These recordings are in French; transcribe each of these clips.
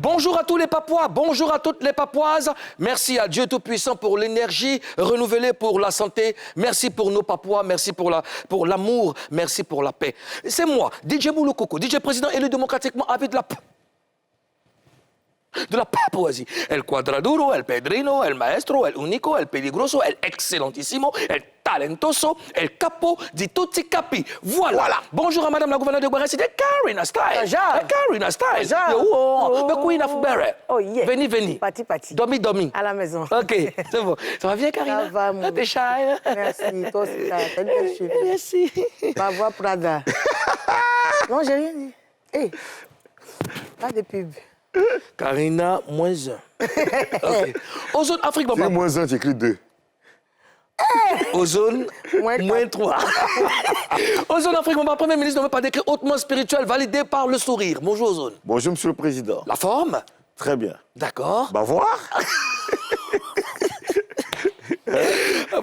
Bonjour à tous les Papouas, bonjour à toutes les Papouaises. Merci à Dieu Tout-Puissant pour l'énergie renouvelée, pour la santé. Merci pour nos Papouas, merci pour l'amour, merci pour la paix. C'est moi, DJ Moulokoko, DJ président élu démocratiquement avec de la Papouasie. El Cuadraduro, el Pedrino, el Maestro, el Único, el Peligroso, el Excellentissimo, el Talentoso, el Capo di tutti capi. Voilà. Bonjour à Madame la gouverneure de Guaressi, de Karina Style. Karina Style. The Queen of Beret. Oh yeah. Veni. Pati. Domi. À la maison. OK, c'est bon. Ça va bien, Karina? Ça va, mon. T'es shy. Merci. Toi aussi, t'as une belle cheveux. Merci. Ma voix Prada. Non, j'ai rien dit. Hé, pas de pub. Karina, -1. OK. Ozone Afrique, Si -1, tu écris 2. Ozone, -3. Ozone Afrique, mon premier ministre nommé par décret hautement spirituel validé par le sourire. Bonjour, Ozone. Bonjour, Monsieur le Président. La forme? Très bien. D'accord. Va voir.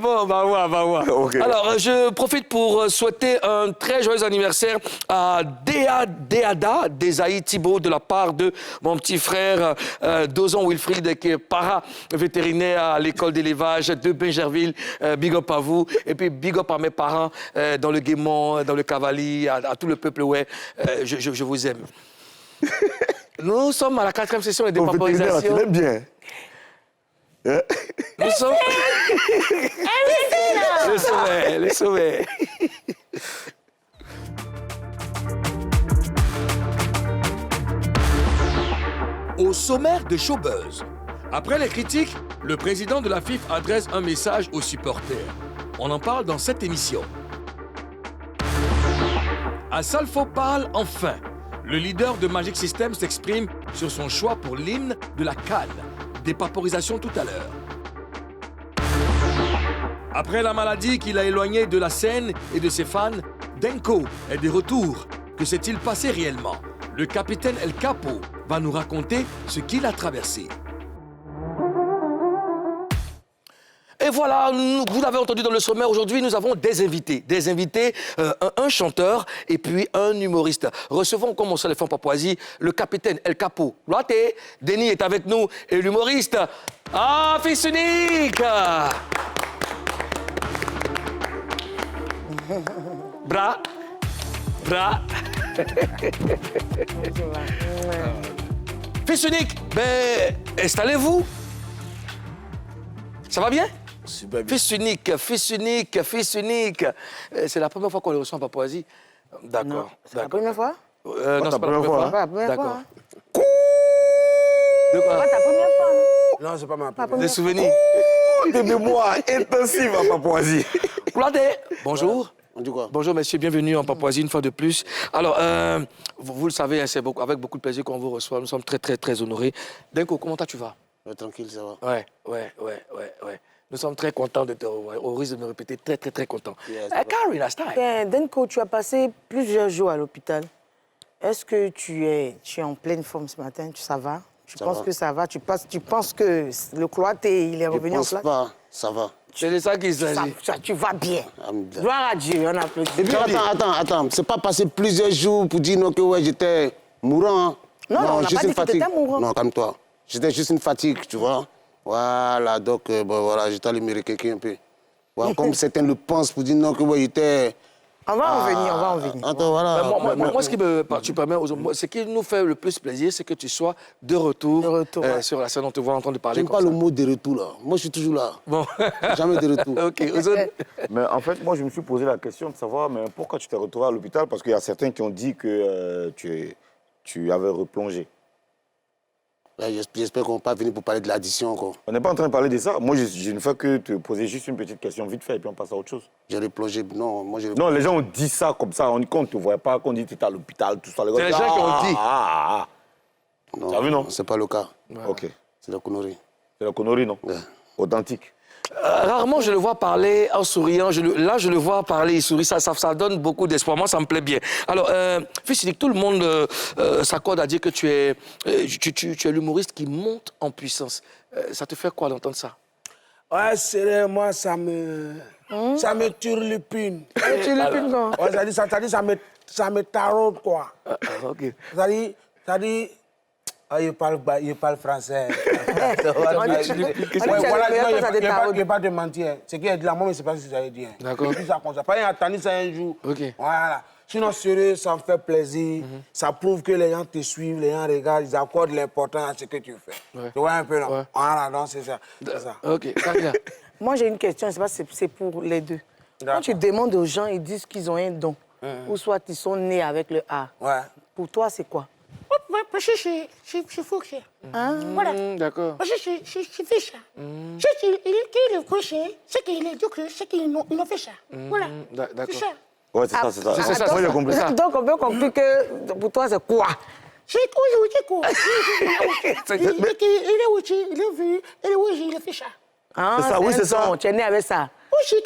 Bon, va voir. Okay. Alors, je profite pour souhaiter un très joyeux anniversaire à Deada Desaï Thibault de la part de mon petit frère Dozon Wilfried, qui est para-vétérinaire à l'école d'élevage de Bingerville. Big up à vous. Et puis, big up à mes parents dans le Guémont, dans le Cavalier, à tout le peuple, ouais. Je vous aime. Nous sommes à la 4e session de dépaporisation. Tu l'aimes bien. Nous sommes... Le sommet. Au sommaire de Showbuzz. Après les critiques, le président de la FIF adresse un message aux supporters. On en parle dans cette émission. Asalfo parle enfin. Le leader de Magic System s'exprime sur son choix pour l'hymne de la CAN. Dépaporisation tout à l'heure. Après la maladie qui l'a éloigné de la scène et de ses fans, Denko est de retour. Que s'est-il passé réellement? Le capitaine El Capo va nous raconter ce qu'il a traversé. Et voilà, vous l'avez entendu dans le sommaire, aujourd'hui, nous avons des invités, un chanteur et puis un humoriste. Recevons, comme on sait les femmes papouasies, le capitaine El Capo. Loate, Denis est avec nous et l'humoriste, Fils Unique. Bras. Fils Unique, ben, installez-vous. Ça va bien? Super bien. Fils unique. C'est la première fois qu'on le reçoit en Papouasie. D'accord. C'est la première fois? Non, c'est pas la première fois. Pas la première D'accord. fois. De quoi? Pas ta première fois, non? Non, c'est pas ma première. Des souvenirs. Des mémoires intensives à Papouasie. Bonjour. On dit quoi? Bonjour, messieurs, bienvenue en Papouasie une fois de plus. Alors, vous le savez, hein, c'est avec beaucoup de plaisir qu'on vous reçoit. Nous sommes très honorés. Denko, comment tu vas? Tranquille, ça va. Ouais. Nous sommes très contents de te revoir. Au risque de me répéter, très contents. Yes, Karina Style. Bien, Denko, tu as passé plusieurs jours à l'hôpital. Est-ce que tu es en pleine forme ce matin? Ça va? Tu penses que ça va? Tu penses que le cloîté, il est revenu en place? Je pense pas, ça va. C'est de ça qu'il s'agit. Tu vas bien. Alhamdulillah. Gloire à Dieu, on applaudit. Et puis, attends. C'est pas passé plusieurs jours pour dire non, que ouais, j'étais mourant. Hein. Non, on n'a juste pas une dit que fatigue. t'étais mourant. Non, calme-toi. J'étais juste une fatigue, tu vois. Voilà, donc, voilà, j'étais allé me réquéquer un peu. Voilà, comme certains le pensent pour dire non, que ouais, j'étais... On va en venir. Attends, voilà. Moi, ce qui tu permets, ce qui nous fait le plus plaisir, c'est que tu sois de retour, ouais. sur la scène. On te voit en train de parler J'aime comme pas ça. le mot de retour, là. Moi, je suis toujours là. Bon. Jamais de retour. OK, Ozone. Mais en fait, moi, je me suis posé la question de savoir mais pourquoi tu t'es retrouvé à l'hôpital, parce qu'il y a certains qui ont dit que tu avais replongé. Ouais, j'espère qu'on ne va pas venir pour parler de l'addition encore. On n'est pas en train de parler de ça. Moi, je ne fais que te poser juste une petite question vite fait et puis on passe à autre chose. J'ai replongé. Non, moi j'ai... Non, les gens ont dit ça comme ça. On ne te voit pas, qu'on dit que tu étais à l'hôpital, tout ça. C'est les gens qui ont dit. Non, T'as vu, non? C'est pas le cas. OK. C'est la connerie. C'est la connerie, non? Ouais. Authentique. Rarement, je le vois parler en souriant. Là, je le vois parler, il sourit. Ça donne beaucoup d'espoir. Moi, ça me plaît bien. Alors, Fils Unique, tout le monde s'accorde à dire que tu es l'humoriste qui monte en puissance. Ça te fait quoi d'entendre ça? Ouais, c'est moi, ça me turlupine. Turlupine, quoi? Ouais, ça me taraude, quoi. OK. Ça dit, Ah, il parle français. Il ne pas te mentir. Ce qu'il a dit là, moi, je ne sais pas si ça veut dire. D'accord. Et puis ça comme ça. Pas attendu ça un jour. Ok. Voilà. Sinon, sérieux, ça me fait plaisir. Ça prouve que les gens te suivent, les gens regardent, ils accordent l'importance à ce que tu fais. Ouais. Tu vois un peu, non? Ouais. Voilà, donc c'est ça. Ok, Karina. Moi, j'ai une question, je ne sais pas si c'est pour les deux. Quand tu demandes aux gens, ils disent qu'ils ont un don. Ou soit ils sont nés avec le A. Ouais. Pour toi, c'est quoi? Parce que c'est faux. Voilà. D'accord. Parce que c'est fait ça. Ce qu'il est coché, c'est qu'il est que c'est qu'ils ont fait ça. Voilà. D'accord. C'est ça. Ouais, c'est ça, c'est ça. C'est ça, Moi, j'ai compris. Donc, on peut conclure que pour toi, c'est quoi? C'est aujourd'hui quoi. Il est aussi, il est vu, il est aussi, il a fait ça. Ah, C'est ça, oui, un c'est ça. don. Tu es né avec ça. Aussi,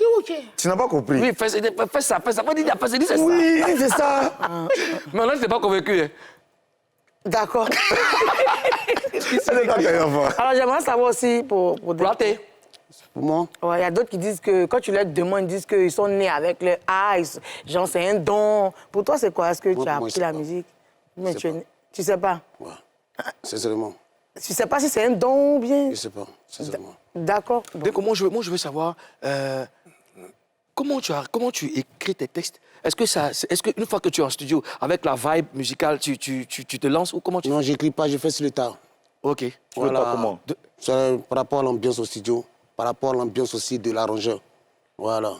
Tu n'as pas compris. Oui, fais ça. Fais ça. Pas dire, c'est ça. Oui, c'est ça. Mais là, je n'étais pas convaincu. Hein. D'accord. C'est pas grave. Alors, j'aimerais savoir aussi pour Planté. Pour moi, il y a d'autres qui disent que quand tu leur demandes, ils disent qu'ils sont nés avec le A, genre c'est un don. Pour toi, c'est quoi? Est-ce que Moi, tu as moi, appris je sais la pas. musique? Mais Je sais pas. tu sais pas? ouais. Sincèrement, Tu sais pas si c'est un don ou bien? je sais pas. Sincèrement. D'accord. Bon. Donc, moi, je veux savoir comment tu écris tes textes. Est-ce qu'une fois que tu es en studio, avec la vibe musicale, tu te lances ou comment tu Non, j'écris pas, je fais sur le tas. Ok. Tu veux pas comment? C'est par rapport à l'ambiance au studio, par rapport à l'ambiance aussi de l'arrangeur. Voilà.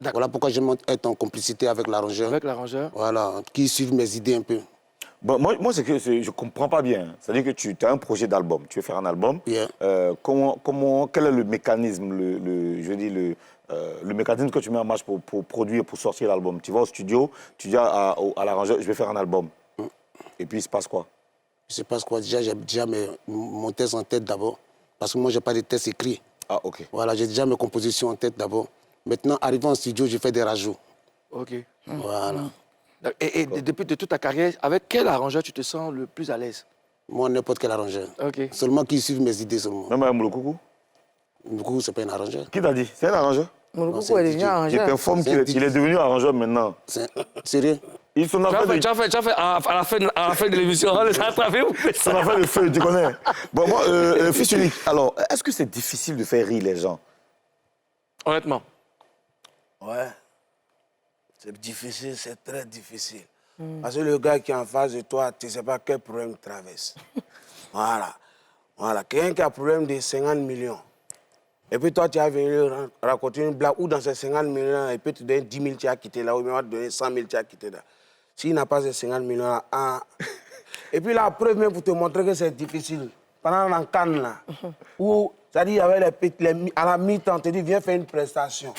D'accord. Voilà pourquoi j'aime être en complicité avec l'arrangeur. Avec l'arrangeur. Voilà, qui suivent mes idées un peu. Bon, moi c'est que je ne comprends pas bien. C'est-à-dire que tu as un projet d'album, tu veux faire un album. Yeah. Quel est le mécanisme, le mécanisme que tu mets en marche pour produire, pour sortir l'album? Tu vas au studio, tu dis à l'arrangeur, je vais faire un album. Et puis il se passe quoi? Je sais pas quoi, déjà, j'ai déjà mon texte en tête d'abord. Parce que moi, je n'ai pas de texte écrit. Ah, ok. Voilà, j'ai déjà mes compositions en tête d'abord. Maintenant, arrivant en studio, je fais des rajouts. Ok. Voilà. Et depuis toute ta carrière, avec quel arrangeur tu te sens le plus à l'aise? Moi, n'importe quel arrangeur. Ok. Seulement qu'ils suivent mes idées seulement. Même à Moulokoukou? Du coup, c'est pas un arrangeur. Qui t'a dit? C'est un arrangeur? Mon c'est coucou est un devenu DJ. Je arrangeur. t'informe C'est qu'il un est devenu arrangeur maintenant. Sérieux? Ils sont en Tu train as fait à la fin de l'émission, on les a attrapés ou fait Ça ça? m'a fait le feu, tu connais. Bon, moi, fils unique, alors, est-ce que c'est difficile de faire rire les gens? Honnêtement. Ouais. C'est difficile, c'est très difficile. Parce que le gars qui est en face de toi, tu ne sais pas quel problème il traverse. Voilà. Voilà. Quelqu'un qui a un problème de 50 millions. Et puis toi, tu as venu raconter une blague ou dans ces 50 millions, il peut te donner 10 000, tu as quitté là, ou il va te donner 100 000, tu as quitté là. S'il n'a pas ces 50 millions là, Et puis la preuve même pour te montrer que c'est difficile, pendant la canne là, où, c'est-à-dire, à la mi-temps, on te dit, viens faire une prestation.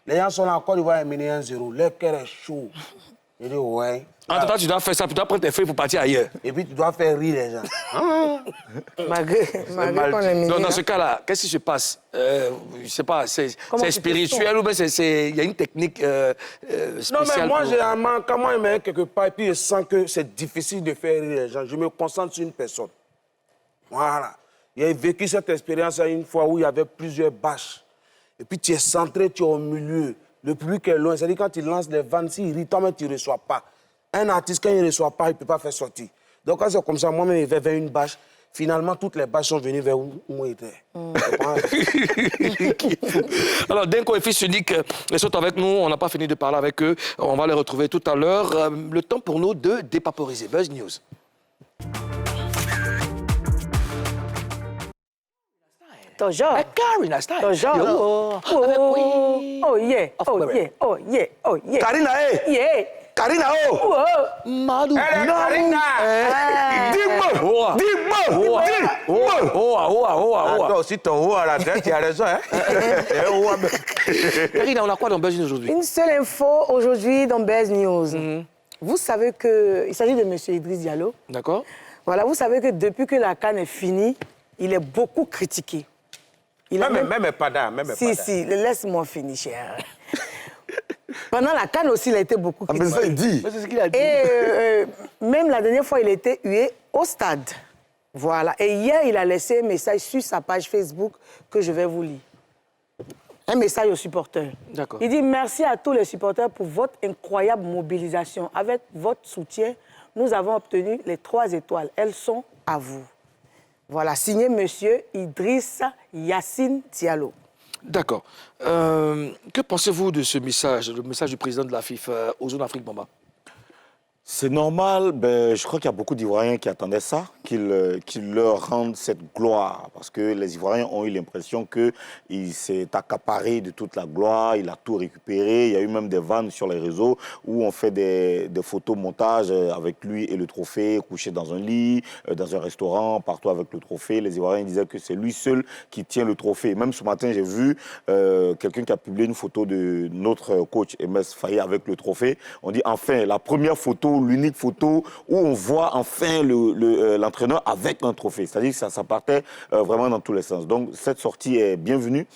Les gens sont là encore, ils vont mener 1-0. Leur cœur est chaud. Je dis, ouais. Entre-temps, tu dois faire ça, tu dois prendre tes feuilles pour partir ailleurs. Et puis tu dois faire rire les gens. Malgré qu'on est mignon. Donc, dans ce cas-là, qu'est-ce qui se passe? Je ne sais pas, c'est Comment tu te spirituel ou bien il y a une technique spéciale? Non, mais moi, pour- généralement, quand moi, je me mets quelque part et puis je sens que c'est difficile de faire rire les gens, je me concentre sur une personne. Voilà. J'ai vécu cette expérience une fois où il y avait plusieurs bâches. Et puis tu es centré, tu es au milieu. Le public est loin. C'est-à-dire quand il lance les vannes, s'il rit, toi-même, tu ne reçois pas. Un artiste, quand il ne reçoit pas, il ne peut pas faire sortir. Donc quand c'est comme ça, moi-même, je vais vers une bâche. Finalement, toutes les bâches sont venues vers où moi j'étais. Alors, Denko et Fils Unique, ils sont avec nous. On n'a pas fini de parler avec eux. On va les retrouver tout à l'heure. Le temps pour nous de dépaporiser. Buzz News. Toujours. Karina Style. Toujours. Yo. Oh yeah, oh yeah, oh yeah, oh yeah. Karina, hé! Yeah. Karina, oh! Oh. Madou. Hé, Karina! Dis-moi! Dis-moi! Dis-moi! Toi aussi, ton haut à la tête, tu as raison, hein? Karina, on a quoi dans Buzz News aujourd'hui? Une seule info aujourd'hui dans Buzz News. Vous savez qu'il s'agit de M. Idriss Diallo. D'accord. Voilà, vous savez que depuis que la CAN est finie, il est beaucoup critiqué. Il a Même pas même Si, pas si, laisse-moi finir, cher. Pendant la CAN aussi, il a été beaucoup Ah, mais critiqué. ça, il dit. C'est ce qu'il a dit. Et même la dernière fois, il a été hué au stade. Voilà. Et hier, il a laissé un message sur sa page Facebook que je vais vous lire. Un message aux supporters. D'accord. Il dit « Merci à tous les supporters pour votre incroyable mobilisation. Avec votre soutien, nous avons obtenu les 3 étoiles. Elles sont à vous. Voilà, signé Monsieur Idrissa Yassine Diallo. D'accord. Que pensez-vous de ce message, le message du président de la FIFA aux zones Afrique Bamba? C'est normal, ben, je crois qu'il y a beaucoup d'Ivoiriens qui attendaient ça, qu'il leur rendent cette gloire. Parce que les Ivoiriens ont eu l'impression qu'il s'est accaparé de toute la gloire, il a tout récupéré. Il y a eu même des vannes sur les réseaux où on fait des photos montages avec lui et le trophée, couché dans un lit, dans un restaurant, partout avec le trophée. Les Ivoiriens disaient que c'est lui seul qui tient le trophée. Même ce matin, j'ai vu quelqu'un qui a publié une photo de notre coach, Emes Faye, avec le trophée. On dit enfin, la première photo, l'unique photo où on voit enfin l'entraîneur avec un trophée. C'est-à-dire que ça partait vraiment dans tous les sens. Donc cette sortie est bienvenue.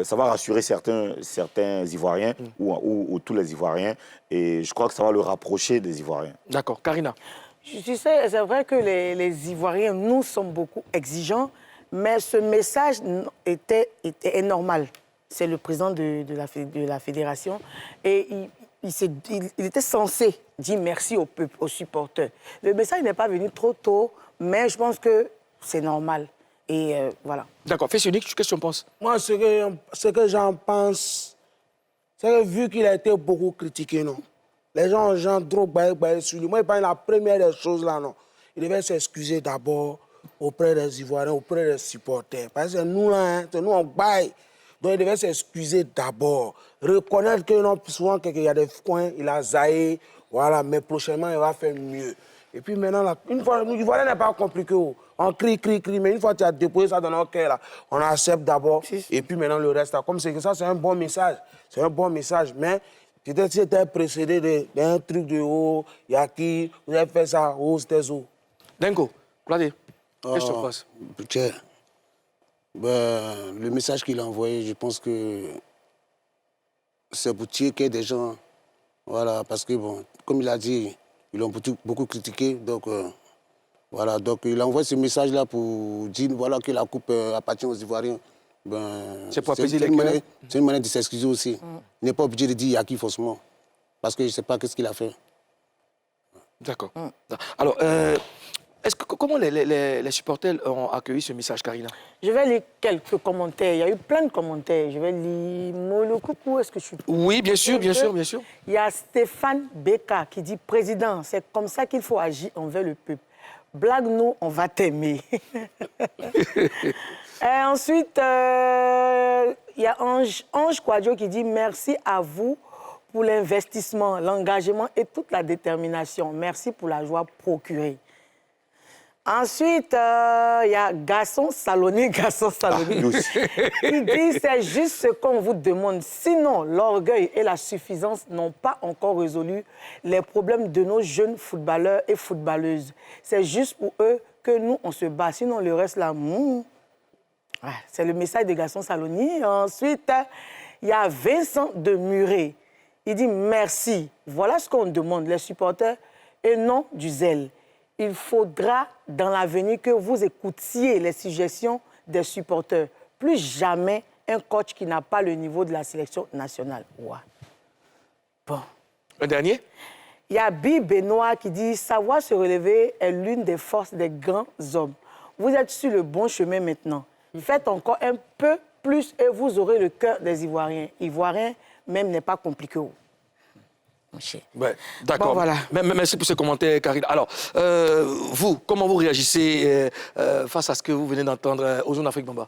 Ça va rassurer certains Ivoiriens ou tous les Ivoiriens. Et je crois que ça va le rapprocher des Ivoiriens. D'accord. Karina? Tu sais, c'est vrai que les Ivoiriens, nous sommes beaucoup exigeants, mais ce message est normal. C'est le président de la fédération et il était censé dire merci au peuple, aux supporters. Le message n'est pas venu trop tôt, mais je pense que c'est normal. Et voilà. D'accord. Fais unique, qu'est-ce que tu en penses? Moi, ce que j'en pense, c'est que vu qu'il a été beaucoup critiqué, non, les gens ont trop baillé sur lui. Moi, je pense que la première des choses, là, non, il devait s'excuser d'abord auprès des Ivoiriens, auprès des supporters. Parce que nous, là, hein, nous, on baille. Donc, il devait s'excuser d'abord. Reconnaître que non, souvent, qu'il y a des coins, il a zaillé, voilà, mais prochainement, il va faire mieux. Et puis maintenant, là, une fois, l'Ivoirien n'est pas compliqué. On crie, mais une fois que tu as déposé ça dans notre cœur, là, on accepte d'abord, et puis maintenant, le reste, là, comme c'est que ça, c'est un bon message. C'est un bon message, mais peut-être si c'était précédé d'un truc de haut, il y a qui, vous avez fait ça, c'était où. Denko, Claudie, qu'est-ce que tu en penses? Ben, le message qu'il a envoyé, je pense que c'est pour checker des gens. Voilà, parce que, bon, comme il a dit, ils l'ont beaucoup critiqué. Donc, voilà, donc il a envoyé ce message-là pour dire voilà, que la coupe appartient aux Ivoiriens. Ben, c'est pour apaiser les cœurs. C'est une manière de s'excuser aussi. Il n'est pas obligé de dire il y a qui forcément. Parce que je ne sais pas qu'est-ce qu'il a fait. D'accord. Alors, comment les supporters ont accueilli ce message, Karina? Je vais lire quelques commentaires. Il y a eu plein de commentaires. Je vais lire Molo Coucou, est-ce que je suis... Oui, bien sûr, bien sûr, bien sûr. Il y a Stéphane Beka qui dit « Président, c'est comme ça qu'il faut agir envers le peuple. Blague-nous, on va t'aimer. » Et ensuite, il y a Ange Quadio qui dit « Merci à vous pour l'investissement, l'engagement et toute la détermination. Merci pour la joie procurée. » Ensuite, il y a Gaston Saloni. Qui dit « C'est juste ce qu'on vous demande. Sinon, l'orgueil et la suffisance n'ont pas encore résolu les problèmes de nos jeunes footballeurs et footballeuses. C'est juste pour eux que nous, on se bat. Sinon, le reste, là, c'est le message de Gaston Saloni. Ensuite, il y a Vincent de Muret. Il dit « Merci. Voilà ce qu'on demande, les supporters, et non du zèle. Il faudra dans l'avenir que vous écoutiez les suggestions des supporters. Plus jamais un coach qui n'a pas le niveau de la sélection nationale. » Ouais. Bon. Un dernier? Il y a Bi Benoît qui dit « Savoir se relever est l'une des forces des grands hommes. Vous êtes sur le bon chemin maintenant. Faites encore un peu plus et vous aurez le cœur des Ivoiriens. Ivoiriens, même n'est pas compliqué. » Ouais, d'accord. Bon, voilà. Merci pour ces commentaires, Karine. Alors, vous, comment vous réagissez face à ce que vous venez d'entendre aux zones Afrique Bamba?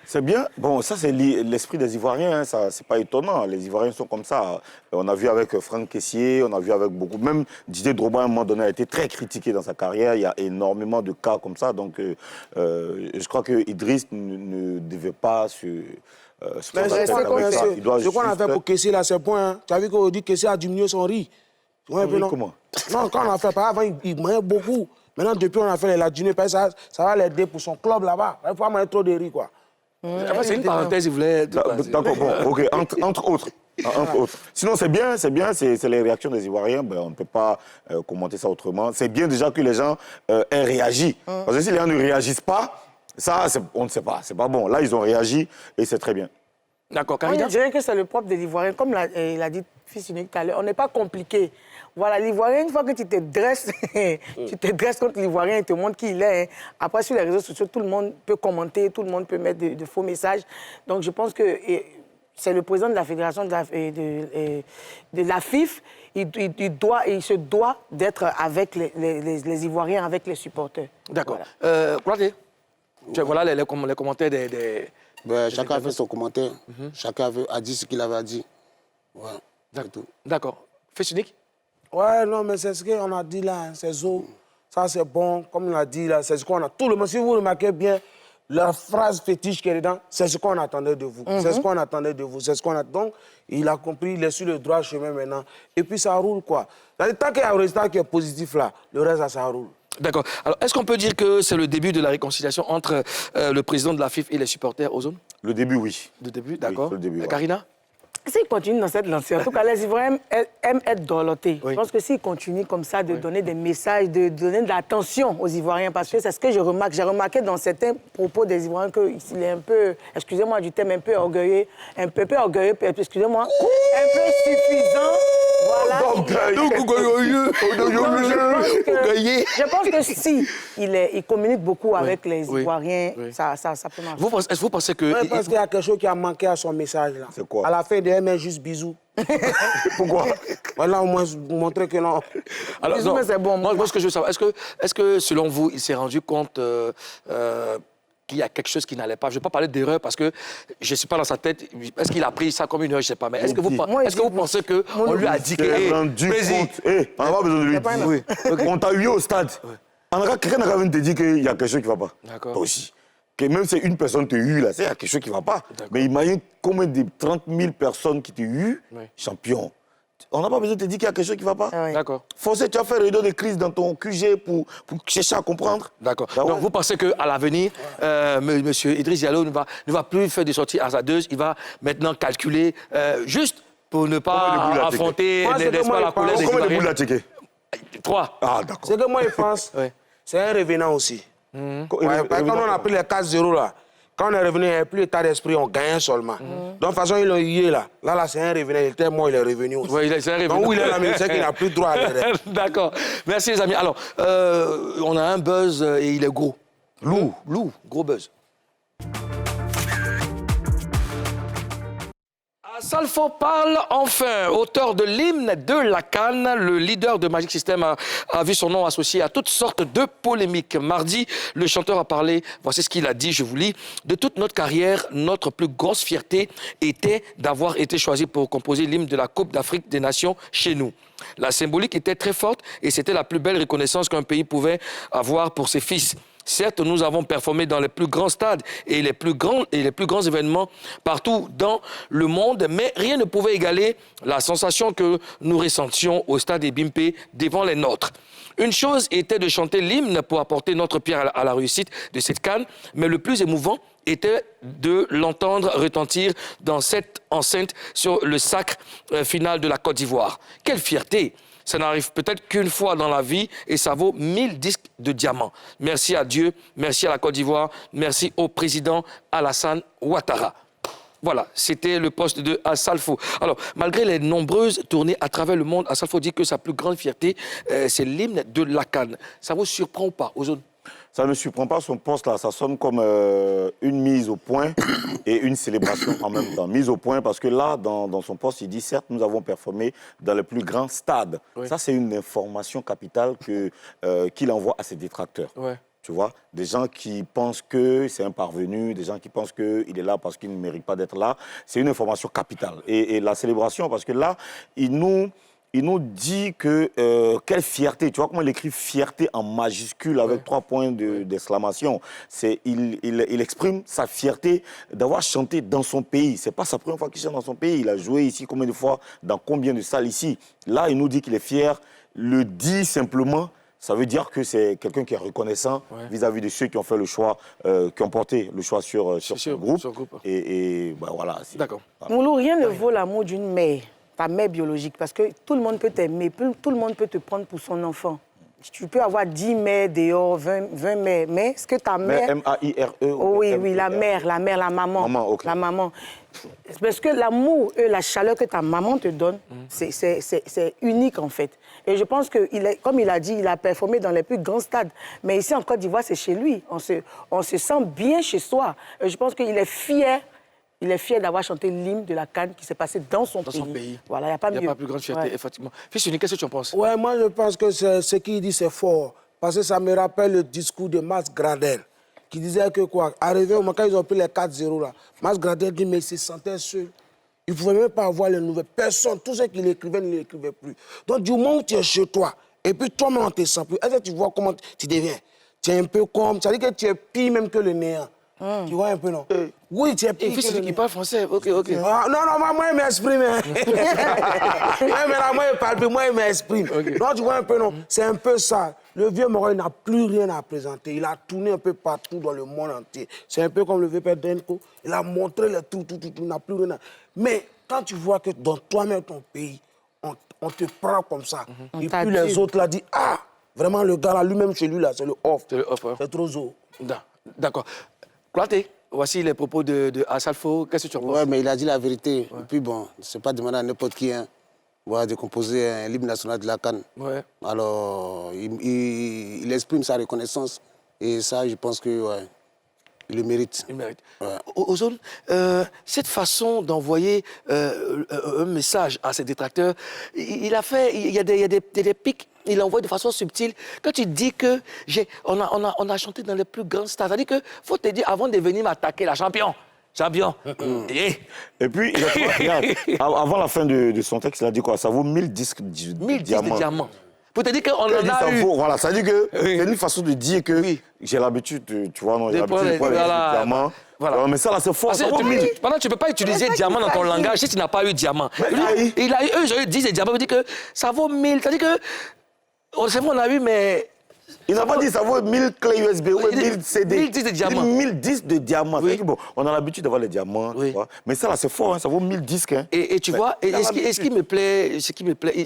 C'est bien. Bon, ça, c'est l'esprit des Ivoiriens. Hein. Ça, c'est pas étonnant. Les Ivoiriens sont comme ça. On a vu avec Franck Kessié, on a vu avec beaucoup... Même Didier Drogba, à un moment donné, a été très critiqué dans sa carrière. Il y a énormément de cas comme ça. Donc, je crois que Idriss ne devait pas se... Ce qu'on a fait pour Kessié, là, c'est point. Hein. Tu as vu qu'on dit que Kessié a diminué son riz. Ouais, comment? Non, quand on a fait, par avant, il mangeait beaucoup. Maintenant, depuis on a fait la diminuer, ça va l'aider pour son club là-bas. Il ne faut pas manger trop de riz, quoi. C'est une parenthèse, il voulait... D'accord, bon, OK, entre autres. Sinon, c'est bien, c'est les réactions des Ivoiriens. Ben, on ne peut pas commenter ça autrement. C'est bien déjà que les gens aient réagi. Parce que si les gens ne réagissent pas, ça, on ne sait pas. C'est pas bon. Là, ils ont réagi et c'est très bien. D'accord, Moi, Karina? je dirais que c'est le propre de l'Ivoirien. Comme il a dit fils unique tout à l'heure, on n'est pas compliqué. Voilà, l'Ivoirien, une fois que tu te dresses, tu te dresses contre l'Ivoirien, il te montre qui il est. Hein. Après, sur les réseaux sociaux, tout le monde peut commenter, tout le monde peut mettre de faux messages. Donc, je pense que c'est le président de la fédération de la FIF. Il se doit d'être avec les Ivoiriens, avec les supporters. D'accord. Voilà. Kouyaté, voilà les commentaires des... Ben, chacun a fait son commentaire. Chacun a dit ce qu'il avait à dire. Ouais, c'est tout. D'accord. Fils unique? Ouais, non, mais c'est ce qu'on a dit là, c'est zo. Ça, c'est bon, comme on a dit là, c'est ce qu'on a. Tout le monde, si vous remarquez bien, la phrase fétiche qui est dedans, c'est ce qu'on attendait de vous. C'est ce qu'on attendait de vous. C'est ce qu'on a. Donc, il a compris, il est sur le droit chemin maintenant. Et puis, ça roule, quoi. Tant qu'il y a un résultat qui est positif là, le reste, ça roule. D'accord. Alors, est-ce qu'on peut dire que c'est le début de la réconciliation entre le président de la FIF et les supporters aux zones? Le début, oui. Le début, d'accord. c'est le début, ouais. Karina? S'il continue dans cette lancée, en tout cas, les Ivoiriens aiment être dorlotés. Oui. Je pense que s'il continue comme ça, de donner des messages, de donner de l'attention aux Ivoiriens, parce que c'est ce que je remarque. J'ai remarqué dans certains propos des Ivoiriens qu'il est un peu, excusez-moi du terme, un peu orgueilleux, excusez-moi, un peu suffisant. Voilà. Je pense que si il communique beaucoup avec les Ivoiriens, ça peut marcher. Vous pensez que... Ouais, parce qu'il y a quelque chose qui a manqué à son message là. C'est quoi? À la fin de mais juste bisous. Pourquoi? Voilà, au moins, montrer que non. Alors, Bisous, non, mais c'est bon. moi, ce que je veux savoir, est-ce que selon vous, il s'est rendu compte qu'il y a quelque chose qui n'allait pas? Je ne vais pas parler d'erreur parce que je ne suis pas dans sa tête. Est-ce qu'il a pris ça comme une erreur? Je ne sais pas. Mais est-ce que vous pensez qu'on lui a dit que... Tu t'es rendu compte. On n'a pas besoin de lui dire. Oui. On t'a eu au stade. Quelqu'un n'a pas te dire qu'il y a quelque chose qui ne va pas. D'accord. Toi aussi. Que même si une personne te eu, là, il y a quelque chose qui ne va pas. Mais imagine combien de 30 000 personnes qui t'ont eu, champion. On n'a pas besoin de te dire qu'il y a quelque chose qui ne va pas. Ah oui. D'accord. Forcé, tu as fait réunion de crise dans ton QG pour chercher à comprendre. D'accord. Bah ouais. Donc, vous pensez qu'à l'avenir, M. Idriss Diallo ne va plus faire des sorties hasardeuses. Il va maintenant calculer juste pour ne pas affronter, n'est-ce pas, la colère des Combien de boules Ivoiriens? a checké? 3. Ah, d'accord. Ce que moi, je pense, c'est un revenant aussi. Ouais, quand on a pris les 4-0 là, quand on est revenu, il n'y avait plus l'état d'esprit, on gagnait seulement. Donc, de toute façon, ils l'ont eu là. Là, c'est un revenant. Il était mort, il est revenu aussi. Oui, c'est un revenant. Donc, où il est là, mais c'est qu'il n'a plus de droit à l'aider. D'accord. Merci, les amis. Alors, on a un buzz et il est gros. Lourd, gros buzz. Salfo parle enfin. Auteur de l'hymne de la CAN, le leader de Magic System a vu son nom associé à toutes sortes de polémiques. Mardi, le chanteur a parlé, voici ce qu'il a dit, je vous lis. De toute notre carrière, notre plus grosse fierté était d'avoir été choisi pour composer l'hymne de la Coupe d'Afrique des Nations chez nous. La symbolique était très forte et c'était la plus belle reconnaissance qu'un pays pouvait avoir pour ses fils. Certes, nous avons performé dans les plus grands stades et les plus grands événements partout dans le monde, mais rien ne pouvait égaler la sensation que nous ressentions au stade des Bimpe devant les nôtres. Une chose était de chanter l'hymne pour apporter notre pierre à la réussite de cette CAN, mais le plus émouvant était de l'entendre retentir dans cette enceinte sur le sacre final de la Côte d'Ivoire. Quelle fierté! Ça n'arrive peut-être qu'une fois dans la vie et ça vaut 1000 disques de diamants. Merci à Dieu, merci à la Côte d'Ivoire, merci au président Alassane Ouattara. Voilà, c'était le poste de Salfo. Alors, malgré les nombreuses tournées à travers le monde, Salfo dit que sa plus grande fierté, c'est l'hymne de la CAN. Ça vous surprend ou pas, Ozone? Ça ne me surprend pas, son poste là, ça sonne comme une mise au point et une célébration en même temps. Mise au point parce que là, dans son poste, il dit certes, nous avons performé dans le plus grand stade. Oui. Ça, c'est une information capitale qu'il envoie à ses détracteurs. Ouais. Tu vois, des gens qui pensent que c'est un parvenu, des gens qui pensent qu'il est là parce qu'il ne mérite pas d'être là. C'est une information capitale. Et la célébration, parce que là, il nous dit que quelle fierté, tu vois comment il écrit fierté en majuscule avec 3 points d'exclamation. Il exprime sa fierté d'avoir chanté dans son pays. C'est pas sa première fois qu'il chante dans son pays. Il a joué ici combien de fois, dans combien de salles ici. Là, il nous dit qu'il est fier, le dit simplement. Ça veut dire que c'est quelqu'un qui est reconnaissant vis-à-vis de ceux qui ont fait le choix, qui ont porté le choix sur ce groupe. Et ben voilà. D'accord. Moulou, rien ne vaut l'amour d'une mère. Ta mère biologique, parce que tout le monde peut t'aimer, tout le monde peut te prendre pour son enfant. tu peux avoir 10 mères dehors, 20 mères, mais ce que ta mère... M-A-I-R-E Oh, oui, oui, la mère, la maman. Maman, ok. La maman. Parce que l'amour et la chaleur que ta maman te donne, c'est unique en fait. Et je pense que, comme il a dit, il a performé dans les plus grands stades. Mais ici en Côte d'Ivoire, c'est chez lui. On se sent bien chez soi. Et je pense qu'il est fier. Il est fier d'avoir chanté l'hymne de la CAN qui s'est passé dans son pays. Voilà, il n'y a pas mieux. Il n'y a pas plus grande fierté, effectivement. Fils unique, qu'est-ce que tu en penses? Ouais, moi je pense que ce qu'il dit, c'est fort. Parce que ça me rappelle le discours de Mas Gradel, qui disait que quoi, arrivé au moment quand ils ont pris les 4-0 là, Mas Gradel dit, mais il se sentait seul. Il ne pouvait même pas avoir les nouvelles. Personne, tout ce qu'il écrivait, ne l'écrivait plus. Donc du moment où tu es chez toi, et puis toi-même on ne te sent plus, est-ce que tu vois comment tu deviens? Tu es un peu comme, ça veut dire que tu es pire même que le néant. Tu vois un peu, non? Oui, tu es pire. Et fils unique, il parle français. Ok, ok. Ah, non, moi, il m'exprime. Hein. Ouais, mais là, moi, il parle plus, moi, il m'exprime. Okay. Non, tu vois un peu, non? C'est un peu ça. Le vieux Moroy n'a plus rien à présenter. Il a tourné un peu partout dans le monde entier. C'est un peu comme le vieux père Denko. Il a montré le tout, il n'a plus rien à... Mais quand tu vois que dans toi-même, ton pays, on te prend comme ça, et puis les autres, là, disent, ah, vraiment, le gars, là, lui-même, chez lui, là, c'est le off. C'est le off, hein. C'est trop zo. D'accord. Claté, voici les propos de Assalfo. Qu'est-ce que tu en penses? Ouais, mais il a dit la vérité. Et puis bon, c'est pas demander à n'importe qui de composer un livre national de la CAN. Ouais. Alors, il exprime sa reconnaissance. Et ça, je pense que il le mérite. Il mérite. Ouais. Ozone, cette façon d'envoyer un message à ses détracteurs, il y a des pics. Il envoie de façon subtile. Quand tu dis que on a chanté dans les plus grands stades, c'est-à-dire qu'il faut te dire avant de venir m'attaquer, la champion. Et puis, regarde, avant la fin de son texte, il a dit quoi? Ça vaut 1000 disques de diamants. Pour te dire qu'on en a eu. Voilà, ça veut dire que c'est une façon de dire que j'ai l'habitude, tu vois, non, j'ai l'habitude de prendre les diamants. Voilà. Mais ça, là, c'est fort. Ça vaut 1000. Pendant tu ne peux pas utiliser diamant dans ton langage si tu n'as pas eu diamant. Il a eu, eux, ils ont eu 10 diamants. Il dit que ça vaut 1000. C'est-à-dire que, c'est vrai, on a eu, mais... Il n'a pas dit ça vaut 1000 clés USB ou 1000 CD. 1000 disques de diamants. 1000 disques de diamants. Oui. Bon, on a l'habitude d'avoir les diamants. Oui. Tu vois. Mais ça, là, c'est fort. Hein, ça vaut 1000 disques. Hein. Et tu vois, ce qui me plaît,